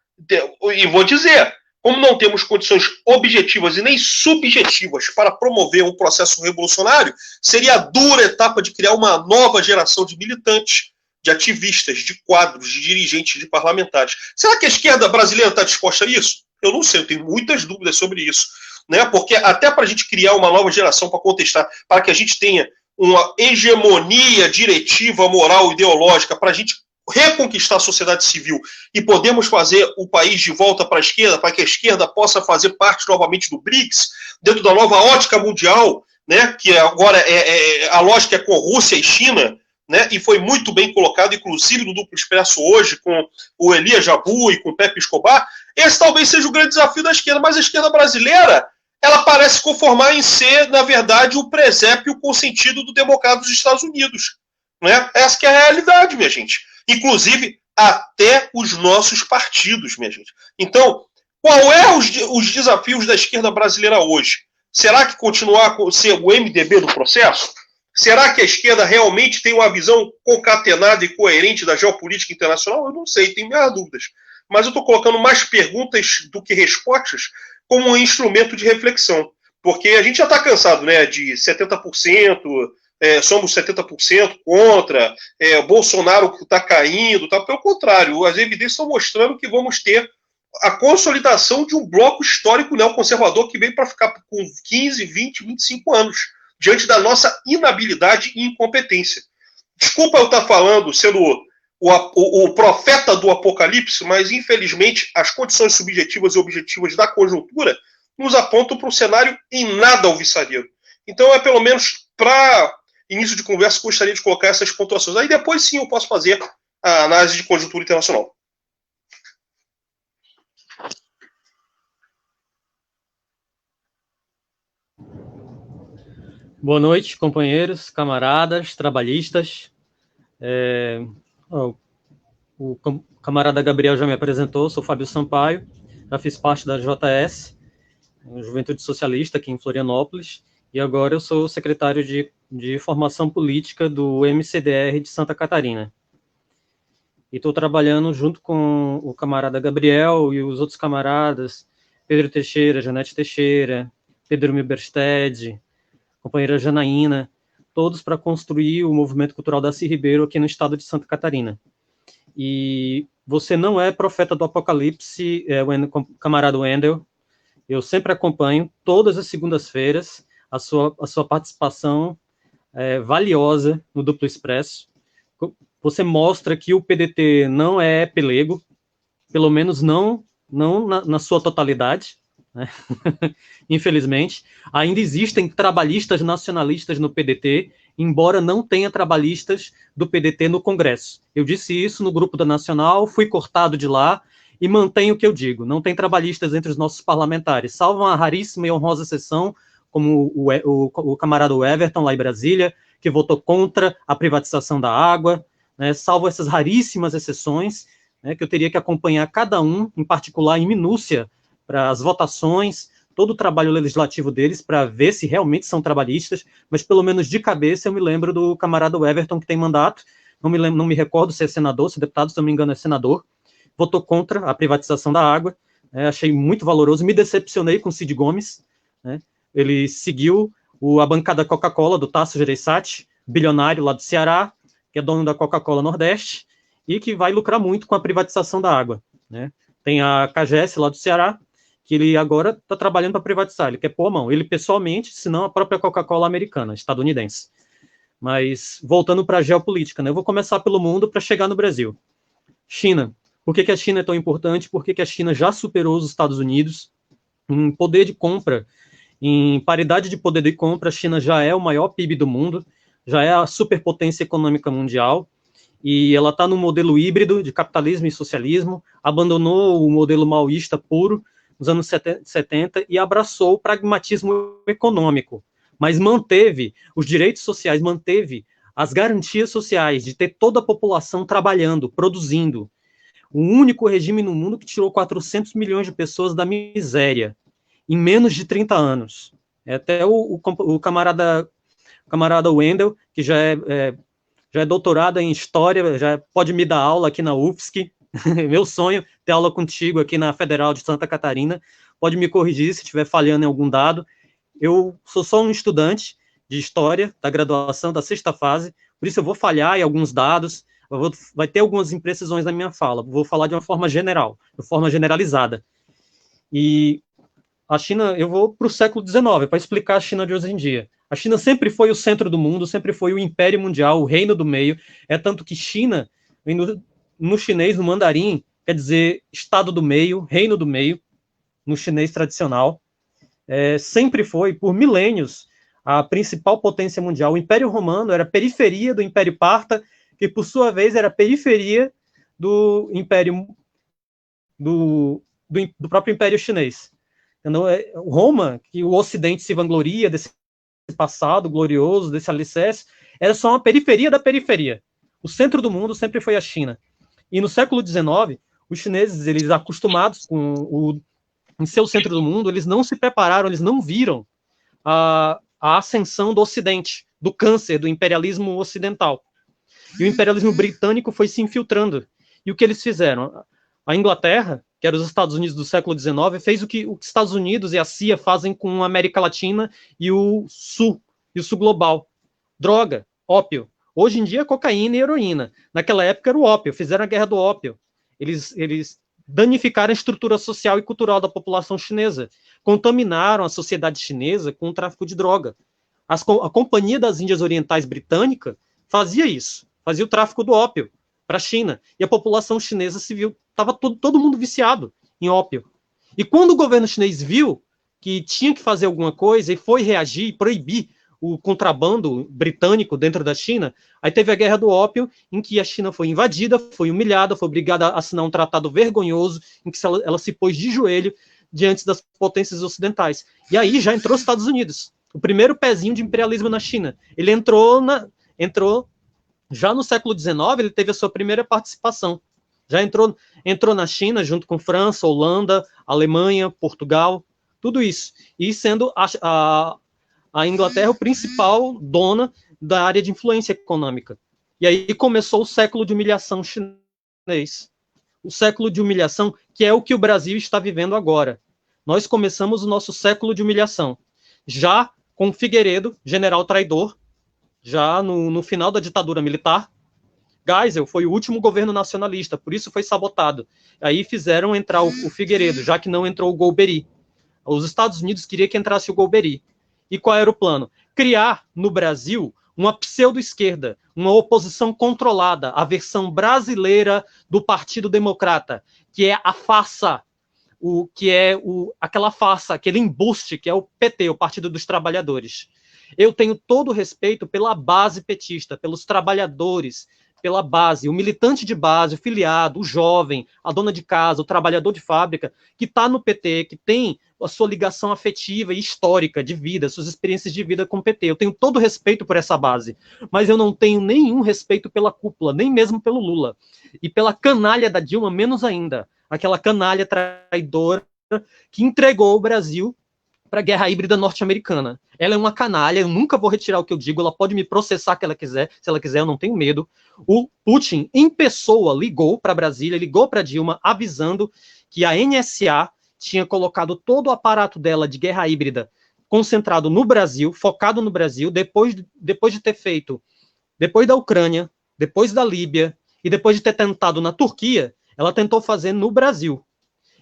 Speaker 3: E vou dizer, como não temos condições objetivas e nem subjetivas para promover um processo revolucionário, seria a dura etapa de criar uma nova geração de militantes, de ativistas, de quadros, de dirigentes, de parlamentares. Será que a esquerda brasileira está disposta a isso? Eu não sei, eu tenho muitas dúvidas sobre isso, né? Porque até para a gente criar uma nova geração para contestar, para que a gente tenha uma hegemonia diretiva, moral, ideológica, para a gente reconquistar a sociedade civil e podemos fazer o país de volta para a esquerda, para que a esquerda possa fazer parte novamente do BRICS, dentro da nova ótica mundial, né? Que agora a lógica é com Rússia e China, né? E foi muito bem colocado, inclusive no Duplo Expresso hoje, com o Elias Jabu e com o Pepe Escobar. Esse talvez seja o grande desafio da esquerda, mas a esquerda brasileira, ela parece conformar em ser, na verdade, o presépio consentido do democrata dos Estados Unidos. Né? Essa que é a realidade, minha gente. Inclusive, até os nossos partidos, minha gente. Então, qual é os desafios da esquerda brasileira hoje? Será que continuar a ser o MDB do processo? Será que a esquerda realmente tem uma visão concatenada e coerente da geopolítica internacional? Eu não sei, tenho minhas dúvidas. Mas eu estou colocando mais perguntas do que respostas como um instrumento de reflexão. Porque a gente já está cansado, né, de 70%, somos 70% contra, Bolsonaro está caindo, tá? Pelo contrário, as evidências estão mostrando que vamos ter a consolidação de um bloco histórico neoconservador que veio para ficar com 15, 20, 25 anos, diante da nossa inabilidade e incompetência. Desculpa eu estar falando, sendo o profeta do apocalipse, mas infelizmente as condições subjetivas e objetivas da conjuntura nos apontam para um cenário em nada alvissareiro. Então é pelo menos para início de conversa, gostaria de colocar essas pontuações. Aí depois sim eu posso fazer a análise de conjuntura internacional.
Speaker 4: Boa noite, companheiros, camaradas, trabalhistas. O camarada Gabriel já me apresentou, sou Fábio Sampaio, já fiz parte da JS, Juventude Socialista, aqui em Florianópolis, e agora eu sou secretário de Formação Política do MCDR de Santa Catarina. E estou trabalhando junto com o camarada Gabriel e os outros camaradas, Pedro Teixeira, Janete Teixeira, Pedro Milberstedt, companheira Janaína, todos para construir o movimento cultural Darcy Ribeiro aqui no estado de Santa Catarina. E você não é profeta do apocalipse, camarada Wendel. Eu sempre acompanho, todas as segundas-feiras, a sua participação valiosa no Duplo Expresso. Você mostra que o PDT não é pelego, pelo menos não na sua totalidade, né? Infelizmente. Ainda existem trabalhistas nacionalistas no PDT, embora não tenha trabalhistas do PDT no Congresso. Eu disse isso no grupo da Nacional, fui cortado de lá e mantenho o que eu digo. Não tem trabalhistas entre os nossos parlamentares, salvo uma raríssima e honrosa exceção, como o camarada Everton, lá em Brasília, que votou contra a privatização da água, né? Salvo essas raríssimas exceções, né, que eu teria que acompanhar cada um, em particular, em minúcia, para as votações, todo o trabalho legislativo deles, para ver se realmente são trabalhistas, mas pelo menos de cabeça eu me lembro do camarada Everton, que tem mandato, não me recordo se é senador, se é deputado, se não me engano é senador, votou contra a privatização da água, achei muito valoroso, me decepcionei com o Cid Gomes, né, ele seguiu a bancada Coca-Cola do Tasso Gereissati, bilionário lá do Ceará, que é dono da Coca-Cola Nordeste, e que vai lucrar muito com a privatização da água, né. Tem a CAGES lá do Ceará, que ele agora está trabalhando para privatizar, ele quer pôr a mão, ele pessoalmente, se não a própria Coca-Cola americana, estadunidense. Mas, voltando para a geopolítica, né, eu vou começar pelo mundo para chegar no Brasil. China. Por que a China é tão importante? Por que a China já superou os Estados Unidos em poder de compra, em paridade de poder de compra, a China já é o maior PIB do mundo, já é a superpotência econômica mundial, e ela está no modelo híbrido de capitalismo e socialismo, abandonou o modelo maoísta puro, nos anos 70, e abraçou o pragmatismo econômico, mas manteve os direitos sociais, manteve as garantias sociais de ter toda a população trabalhando, produzindo. O único regime no mundo que tirou 400 milhões de pessoas da miséria, em menos de 30 anos. Até o camarada Wendel, que já é doutorado em História, já pode me dar aula aqui na UFSC, meu sonho, ter aula contigo aqui na Federal de Santa Catarina, pode me corrigir se estiver falhando em algum dado. Eu sou só um estudante de História, da graduação, da 6ª fase, por isso eu vou falhar em alguns dados, vai ter algumas imprecisões na minha fala, vou falar de uma forma general, de forma generalizada. E a China, eu vou para o século XIX, para explicar a China de hoje em dia. A China sempre foi o centro do mundo, sempre foi o império mundial, o reino do meio, é tanto que China, no chinês, no mandarim, quer dizer estado do meio, reino do meio, no chinês tradicional. Sempre foi, por milênios, a principal potência mundial. O Império Romano era periferia do Império Parta, que por sua vez era periferia do Império do próprio Império Chinês. Então, Roma, que o Ocidente se vangloria desse passado glorioso, desse alicerce, era só uma periferia da periferia. O centro do mundo sempre foi a China. E no século XIX, os chineses, eles acostumados em ser o centro do mundo, eles não se prepararam, eles não viram a ascensão do Ocidente, do câncer, do imperialismo ocidental. E o imperialismo britânico foi se infiltrando. E o que eles fizeram? A Inglaterra, que era os Estados Unidos do século XIX, fez o que os Estados Unidos e a CIA fazem com a América Latina e o Sul global. Droga, ópio. Hoje em dia é cocaína e heroína. Naquela época era o ópio, fizeram a guerra do ópio. Eles danificaram a estrutura social e cultural da população chinesa, contaminaram a sociedade chinesa com o tráfico de droga. A Companhia das Índias Orientais Britânica fazia isso, fazia o tráfico do ópio para a China, e a população chinesa se viu, estava todo mundo viciado em ópio. E quando o governo chinês viu que tinha que fazer alguma coisa e foi reagir e proibir o contrabando britânico dentro da China. Aí teve a Guerra do Ópio, em que a China foi invadida, foi humilhada, foi obrigada a assinar um tratado vergonhoso, em que ela se pôs de joelho diante das potências ocidentais. E aí já entrou os Estados Unidos, o primeiro pezinho de imperialismo na China. Ele entrou já no século XIX, ele teve a sua primeira participação. Já entrou na China, junto com França, Holanda, Alemanha, Portugal, tudo isso. E sendo a Inglaterra o principal dona da área de influência econômica. E aí começou o século de humilhação chinês. O século de humilhação, que é o que o Brasil está vivendo agora. Nós começamos o nosso século de humilhação. Já com Figueiredo, general traidor, já no final da ditadura militar. Geisel foi o último governo nacionalista, por isso foi sabotado. Aí fizeram entrar o Figueiredo, já que não entrou o Golbery. Os Estados Unidos queriam que entrasse o Golbery. E qual era o plano? Criar no Brasil uma pseudo-esquerda, uma oposição controlada, a versão brasileira do Partido Democrata, que é a farsa, aquela farsa, aquele embuste que é o PT, o Partido dos Trabalhadores. Eu tenho todo o respeito pela base petista, pelos trabalhadores, pela base, o militante de base, o filiado, o jovem, a dona de casa, o trabalhador de fábrica, que está no PT, que tem a sua ligação afetiva e histórica de vida, suas experiências de vida com o PT. Eu tenho todo o respeito por essa base, mas eu não tenho nenhum respeito pela cúpula, nem mesmo pelo Lula. E pela canalha da Dilma, menos ainda. Aquela canalha traidora que entregou o Brasil para a guerra híbrida norte-americana. Ela é uma canalha, eu nunca vou retirar o que eu digo, ela pode me processar que ela quiser, se ela quiser, eu não tenho medo. O Putin, em pessoa, ligou para Brasília, ligou para Dilma, avisando que a NSA tinha colocado todo o aparato dela de guerra híbrida concentrado no Brasil, focado no Brasil, depois de ter feito, depois da Ucrânia, depois da Líbia, e depois de ter tentado na Turquia, ela tentou fazer no Brasil.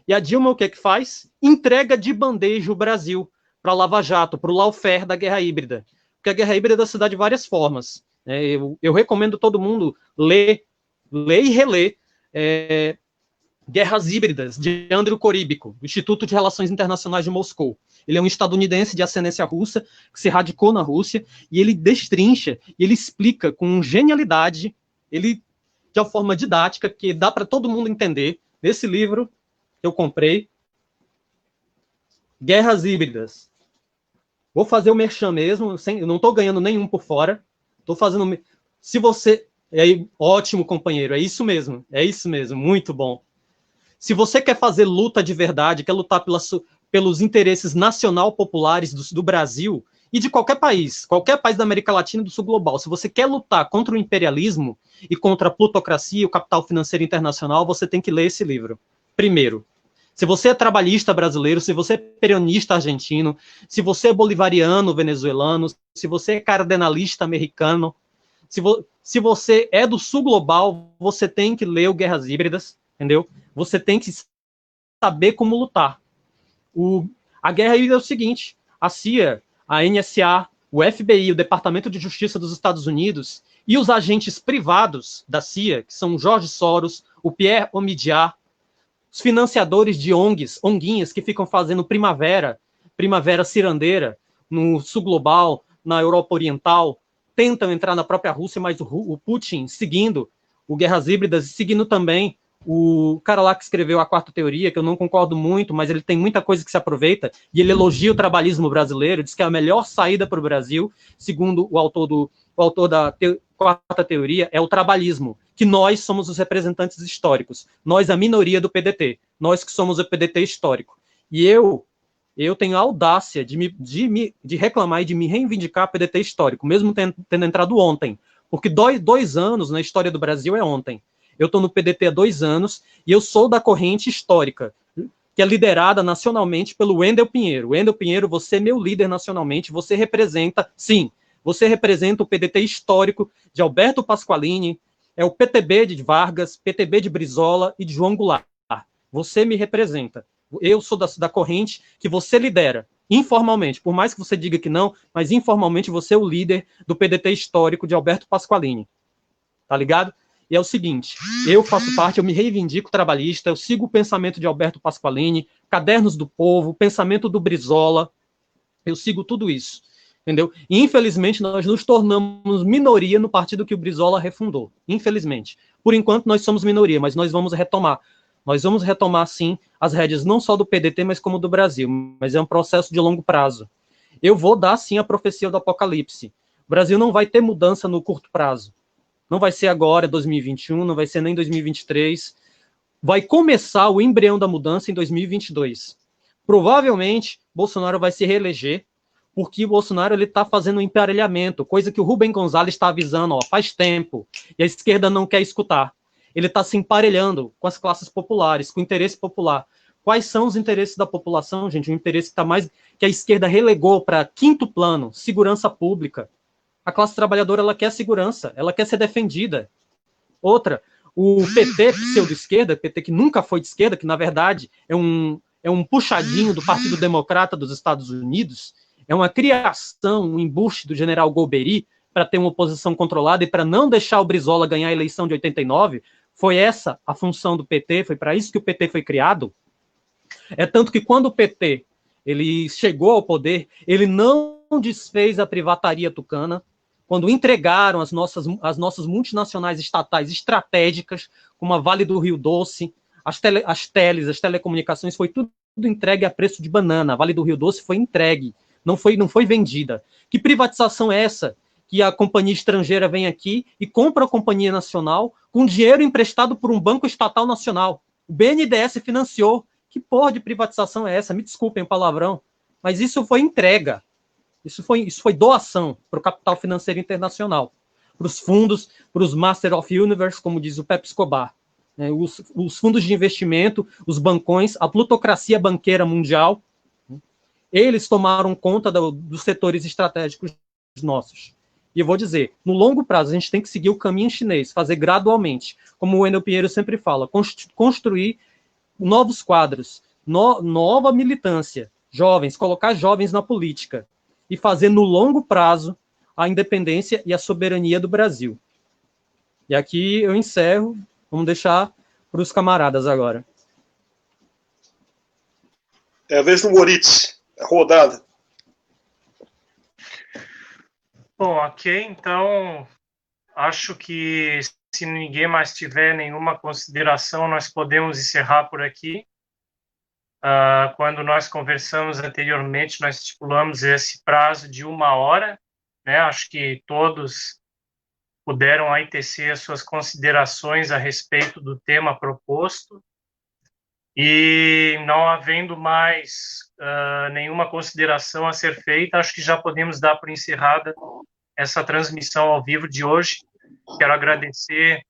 Speaker 4: E a Dilma o que faz? Entrega de bandeja o Brasil para a Lava Jato, para o lawfare da guerra híbrida. Porque a guerra híbrida se dá de várias formas. Eu recomendo todo mundo ler e reler Guerras Híbridas, de Andrew Koríbico, do Instituto de Relações Internacionais de Moscou. Ele é um estadunidense de ascendência russa, que se radicou na Rússia, e ele destrincha, e ele explica com genialidade, de uma forma didática, que dá para todo mundo entender, nesse livro que eu comprei, Guerras Híbridas. Vou fazer o merchan mesmo, eu não estou ganhando nenhum por fora, estou fazendo... Se você... ótimo, companheiro, é isso mesmo, muito bom. Se você quer fazer luta de verdade, quer lutar pelos interesses nacional populares do Brasil e de qualquer país da América Latina e do Sul Global, se você quer lutar contra o imperialismo e contra a plutocracia e o capital financeiro internacional, você tem que ler esse livro. Primeiro, se você é trabalhista brasileiro, se você é peronista argentino, se você é bolivariano venezuelano, se você é cardenalista americano, se você é do Sul Global, você tem que ler o Guerras Híbridas, entendeu? Você tem que saber como lutar. A guerra híbrida é o seguinte, a CIA, a NSA, o FBI, o Departamento de Justiça dos Estados Unidos e os agentes privados da CIA, que são o Jorge Soros, o Pierre Omidyar, os financiadores de onguinhas que ficam fazendo primavera cirandeira no Sul Global, na Europa Oriental, tentam entrar na própria Rússia, mas o Putin, seguindo o Guerras Híbridas, seguindo também o cara lá que escreveu a Quarta Teoria, que eu não concordo muito, mas ele tem muita coisa que se aproveita, e ele elogia o trabalhismo brasileiro, diz que é a melhor saída para o Brasil, segundo o autor da Quarta Teoria, é o trabalhismo, que nós somos os representantes históricos, nós a minoria do PDT, nós que somos o PDT histórico. E eu tenho a audácia de reclamar e de me reivindicar PDT histórico, mesmo tendo entrado ontem, porque 2 anos na história do Brasil é ontem. Eu estou no PDT há 2 anos e eu sou da corrente histórica, que é liderada nacionalmente pelo Wendel Pinheiro. Wendel Pinheiro, você é meu líder nacionalmente, você representa o PDT histórico de Alberto Pasqualini, é o PTB de Vargas, PTB de Brizola e de João Goulart. Você me representa. Eu sou da corrente que você lidera, informalmente, por mais que você diga que não, mas informalmente você é o líder do PDT histórico de Alberto Pasqualini. Tá ligado? E é o seguinte, eu faço parte, eu me reivindico trabalhista, eu sigo o pensamento de Alberto Pasqualini, Cadernos do Povo, pensamento do Brizola, eu sigo tudo isso. entendeu? E, infelizmente, nós nos tornamos minoria no partido que o Brizola refundou, infelizmente. Por enquanto, nós somos minoria, mas nós vamos retomar. Nós vamos retomar, sim, as rédeas não só do PDT, mas como do Brasil. Mas é um processo de longo prazo. Eu vou dar, sim, a profecia do apocalipse. O Brasil não vai ter mudança no curto prazo. Não vai ser agora, 2021, não vai ser nem 2023. Vai começar o embrião da mudança em 2022. Provavelmente, Bolsonaro vai se reeleger, porque o Bolsonaro está fazendo um emparelhamento, coisa que o Rubem Gonzalez está avisando faz tempo, e a esquerda não quer escutar. Ele está se emparelhando com as classes populares, com o interesse popular. Quais são os interesses da população, gente? O interesse que, que a esquerda relegou para quinto plano, segurança pública. A classe trabalhadora, ela quer segurança, ela quer ser defendida. Outra, o PT pseudo-esquerda, PT que nunca foi de esquerda, que na verdade é um puxadinho do Partido Democrata dos Estados Unidos, é uma criação, um embuste do general Golbery para ter uma oposição controlada e para não deixar o Brizola ganhar a eleição de 89, foi essa a função do PT, foi para isso que o PT foi criado. É tanto que quando o PT ele chegou ao poder, ele não desfez a privataria tucana, quando entregaram as nossas multinacionais estatais estratégicas, como a Vale do Rio Doce, as telecomunicações, foi tudo entregue a preço de banana. A Vale do Rio Doce foi entregue, não foi vendida. Que privatização é essa? Que a companhia estrangeira vem aqui e compra a companhia nacional com dinheiro emprestado por um banco estatal nacional. O BNDES financiou. Que porra de privatização é essa? Me desculpem o palavrão, mas isso foi entrega. Isso foi doação para o capital financeiro internacional, para os fundos, para os Master of Universe, como diz o Pepe Escobar. Os fundos de investimento, os bancões, a plutocracia banqueira mundial, eles tomaram conta dos setores estratégicos nossos. E eu vou dizer, no longo prazo, a gente tem que seguir o caminho chinês, fazer gradualmente, como o Wendel Pinheiro sempre fala, construir novos quadros, nova militância, jovens, colocar jovens na política e fazer no longo prazo a independência e a soberania do Brasil. E aqui eu encerro, vamos deixar para os camaradas agora.
Speaker 3: É a vez do Moritz, a rodada.
Speaker 2: Bom, ok, então acho que se ninguém mais tiver nenhuma consideração, nós podemos encerrar por aqui. Quando nós conversamos anteriormente, nós estipulamos esse prazo de 1 hora, né? Acho que todos puderam aí tecer as suas considerações a respeito do tema proposto. E não havendo mais nenhuma consideração a ser feita, acho que já podemos dar por encerrada essa transmissão ao vivo de hoje. Quero agradecer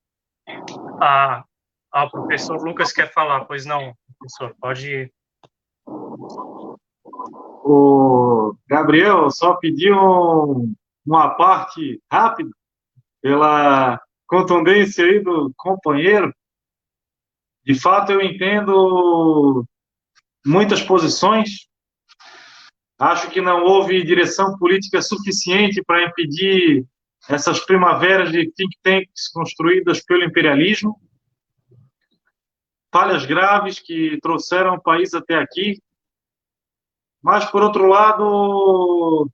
Speaker 2: ao professor Lucas, quer falar, pois não, professor, pode.
Speaker 1: O Gabriel só pediu uma parte rápida pela contundência aí do companheiro. De fato, eu entendo muitas posições. Acho que não houve direção política suficiente para impedir essas primaveras de think tanks construídas pelo imperialismo. Falhas graves que trouxeram o país até aqui. Mas, por outro lado,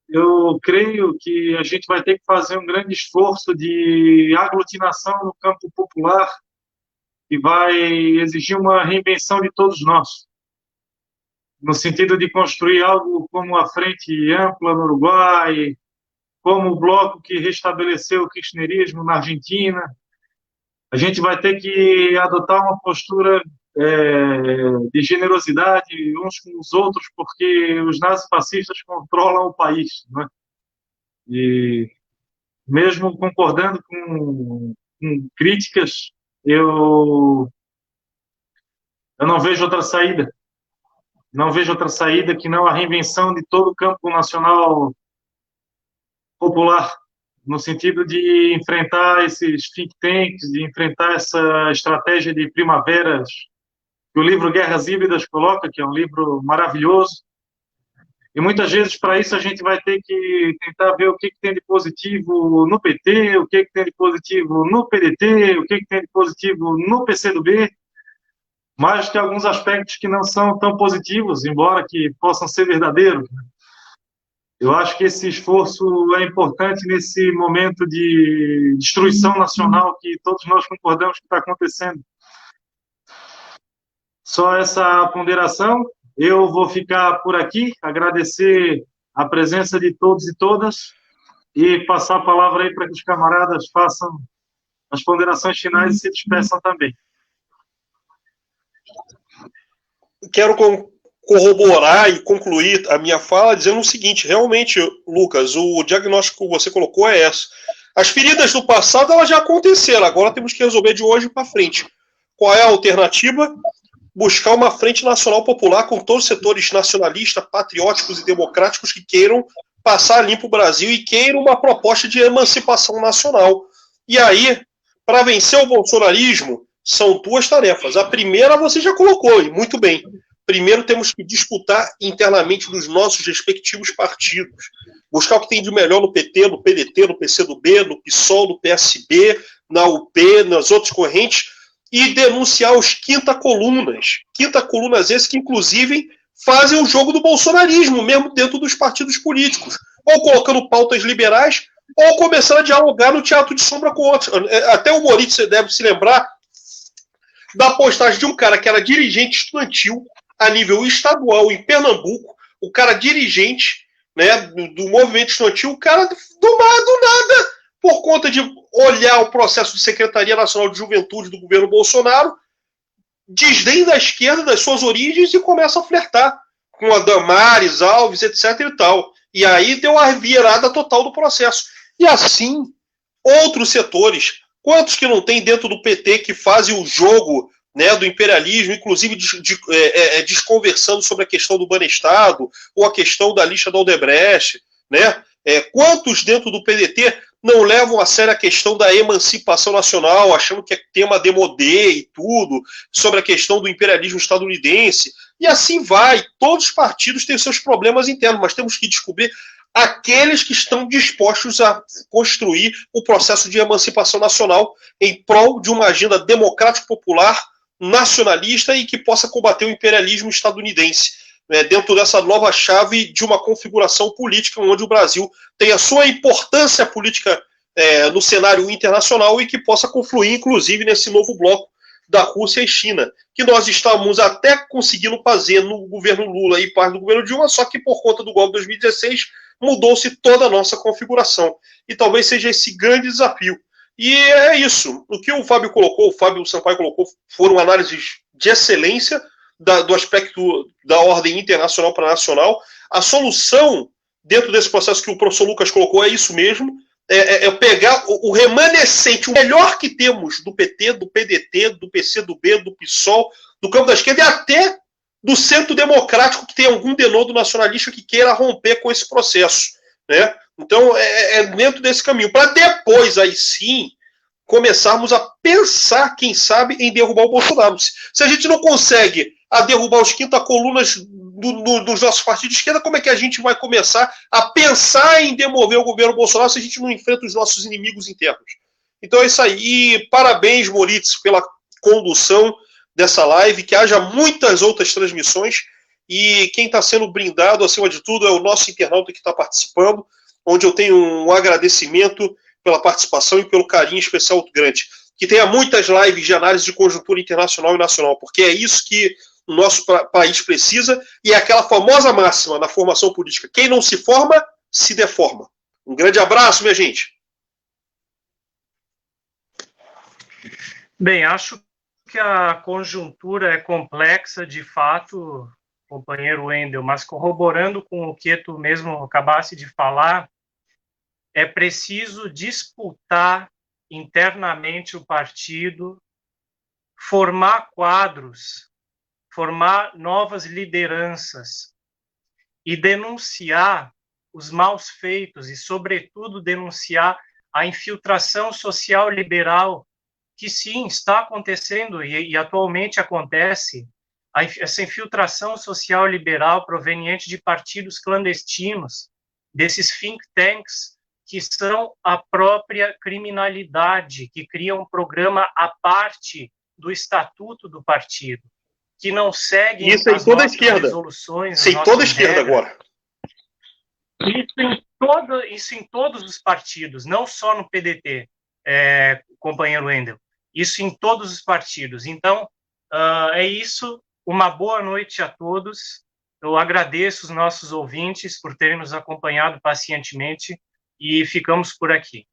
Speaker 1: eu creio que a gente vai ter que fazer um grande esforço de aglutinação no campo popular e vai exigir uma reinvenção de todos nós, no sentido de construir algo como a Frente Ampla no Uruguai, como o bloco que restabeleceu o kirchnerismo na Argentina. A gente vai ter que adotar uma postura de generosidade uns com os outros, porque os nazifascistas controlam o país, né? E mesmo concordando com críticas, eu não vejo outra saída. Não vejo outra saída que não a reinvenção de todo o campo nacional popular, no sentido de enfrentar esses think tanks, de enfrentar essa estratégia de primaveras que o livro Guerras Híbridas coloca, que é um livro maravilhoso. E muitas vezes, para isso, a gente vai ter que tentar ver o que tem de positivo no PT, o que tem de positivo no PDT, o que tem de positivo no PCdoB, mais que alguns aspectos que não são tão positivos, embora que possam ser verdadeiros. Eu acho que esse esforço é importante nesse momento de destruição nacional que todos nós concordamos que está acontecendo. Só essa ponderação. Eu vou ficar por aqui, agradecer a presença de todos e todas e passar a palavra aí para que os camaradas façam as ponderações finais e se despeçam também.
Speaker 3: Quero corroborar e concluir a minha fala dizendo o seguinte: realmente, Lucas, o diagnóstico que você colocou é esse. As feridas do passado elas já aconteceram, agora temos que resolver de hoje para frente. Qual é a alternativa? Buscar uma frente nacional popular com todos os setores nacionalistas, patrióticos e democráticos que queiram passar limpo o Brasil e queiram uma proposta de emancipação nacional. E aí, para vencer o bolsonarismo, são duas tarefas. A primeira você já colocou, e muito bem. Primeiro temos que disputar internamente nos nossos respectivos partidos. Buscar o que tem de melhor no PT, no PDT, no PCdoB, no PSOL, no PSB, na UP, nas outras correntes, e denunciar os quinta-colunas. Quinta-colunas esses que, inclusive, fazem o jogo do bolsonarismo, mesmo dentro dos partidos políticos. Ou colocando pautas liberais, ou começando a dialogar no teatro de sombra com outros. Até o Moritz deve se lembrar da postagem de um cara que era dirigente estudantil a nível estadual em Pernambuco, o cara dirigente, né, do movimento estudantil, o cara do nada, por conta de olhar o processo de Secretaria Nacional de Juventude do governo Bolsonaro, desdém da esquerda, das suas origens, e começa a flertar com a Damares Alves, etc. e tal. E aí deu a virada total do processo. E assim, outros setores, quantos que não tem dentro do PT que fazem o jogo, né, do imperialismo, inclusive desconversando sobre a questão do Banestado, ou a questão da lixa da Odebrecht, né? Quantos dentro do PDT não levam a sério a questão da emancipação nacional, achando que é tema demodé e tudo, sobre a questão do imperialismo estadunidense, e assim vai. Todos os partidos têm seus problemas internos, mas temos que descobrir aqueles que estão dispostos a construir o processo de emancipação nacional em prol de uma agenda democrática popular, nacionalista e que possa combater o imperialismo estadunidense, dentro dessa nova chave de uma configuração política onde o Brasil tem a sua importância política no cenário internacional e que possa confluir, inclusive, nesse novo bloco da Rússia e China, que nós estamos até conseguindo fazer no governo Lula e parte do governo Dilma, só que por conta do golpe de 2016 mudou-se toda a nossa configuração. E talvez seja esse grande desafio. E é isso. O que o Fábio colocou, o Fábio Sampaio colocou, foram análises de excelência do aspecto da ordem internacional para nacional. A solução, dentro desse processo que o professor Lucas colocou, é isso mesmo. É pegar o remanescente, o melhor que temos do PT, do PDT, do PCdoB, do PSOL, do campo da esquerda e até do centro democrático que tem algum denodo nacionalista que queira romper com esse processo, né? Então, dentro desse caminho, para depois, aí sim, começarmos a pensar, quem sabe, em derrubar o Bolsonaro. Se a gente não consegue derrubar os quinta-colunas dos nossos partidos de esquerda, como é que a gente vai começar a pensar em demover o governo Bolsonaro se a gente não enfrenta os nossos inimigos internos? Então é isso aí. E parabéns, Moritz, pela condução dessa live, que haja muitas outras transmissões, e quem está sendo brindado, acima de tudo, é o nosso internauta que está participando, onde eu tenho um agradecimento pela participação e pelo carinho especial muito grande. Que tenha muitas lives de análise de conjuntura internacional e nacional, porque é isso que o nosso país precisa, e é aquela famosa máxima na formação política: quem não se forma, se deforma. Um grande abraço, minha gente.
Speaker 2: Bem, acho que a conjuntura é complexa, de fato, companheiro Wendel, mas corroborando com o que tu mesmo acabaste de falar, é preciso disputar internamente o partido, formar quadros, formar novas lideranças e denunciar os maus feitos e, sobretudo, denunciar a infiltração social liberal que, sim, está acontecendo e atualmente acontece, essa infiltração social liberal proveniente de partidos clandestinos, desses think tanks que são a própria criminalidade, que criam um programa à parte do estatuto do partido, que não seguem
Speaker 3: isso
Speaker 2: as
Speaker 3: toda
Speaker 2: nossas
Speaker 3: esquerda.
Speaker 2: resoluções.
Speaker 3: Sim, toda a esquerda agora.
Speaker 2: Isso em todos os partidos, não só no PDT, companheiro Wendel. Isso em todos os partidos. Então, é isso. Uma boa noite a todos. Eu agradeço os nossos ouvintes por terem nos acompanhado pacientemente e ficamos por aqui.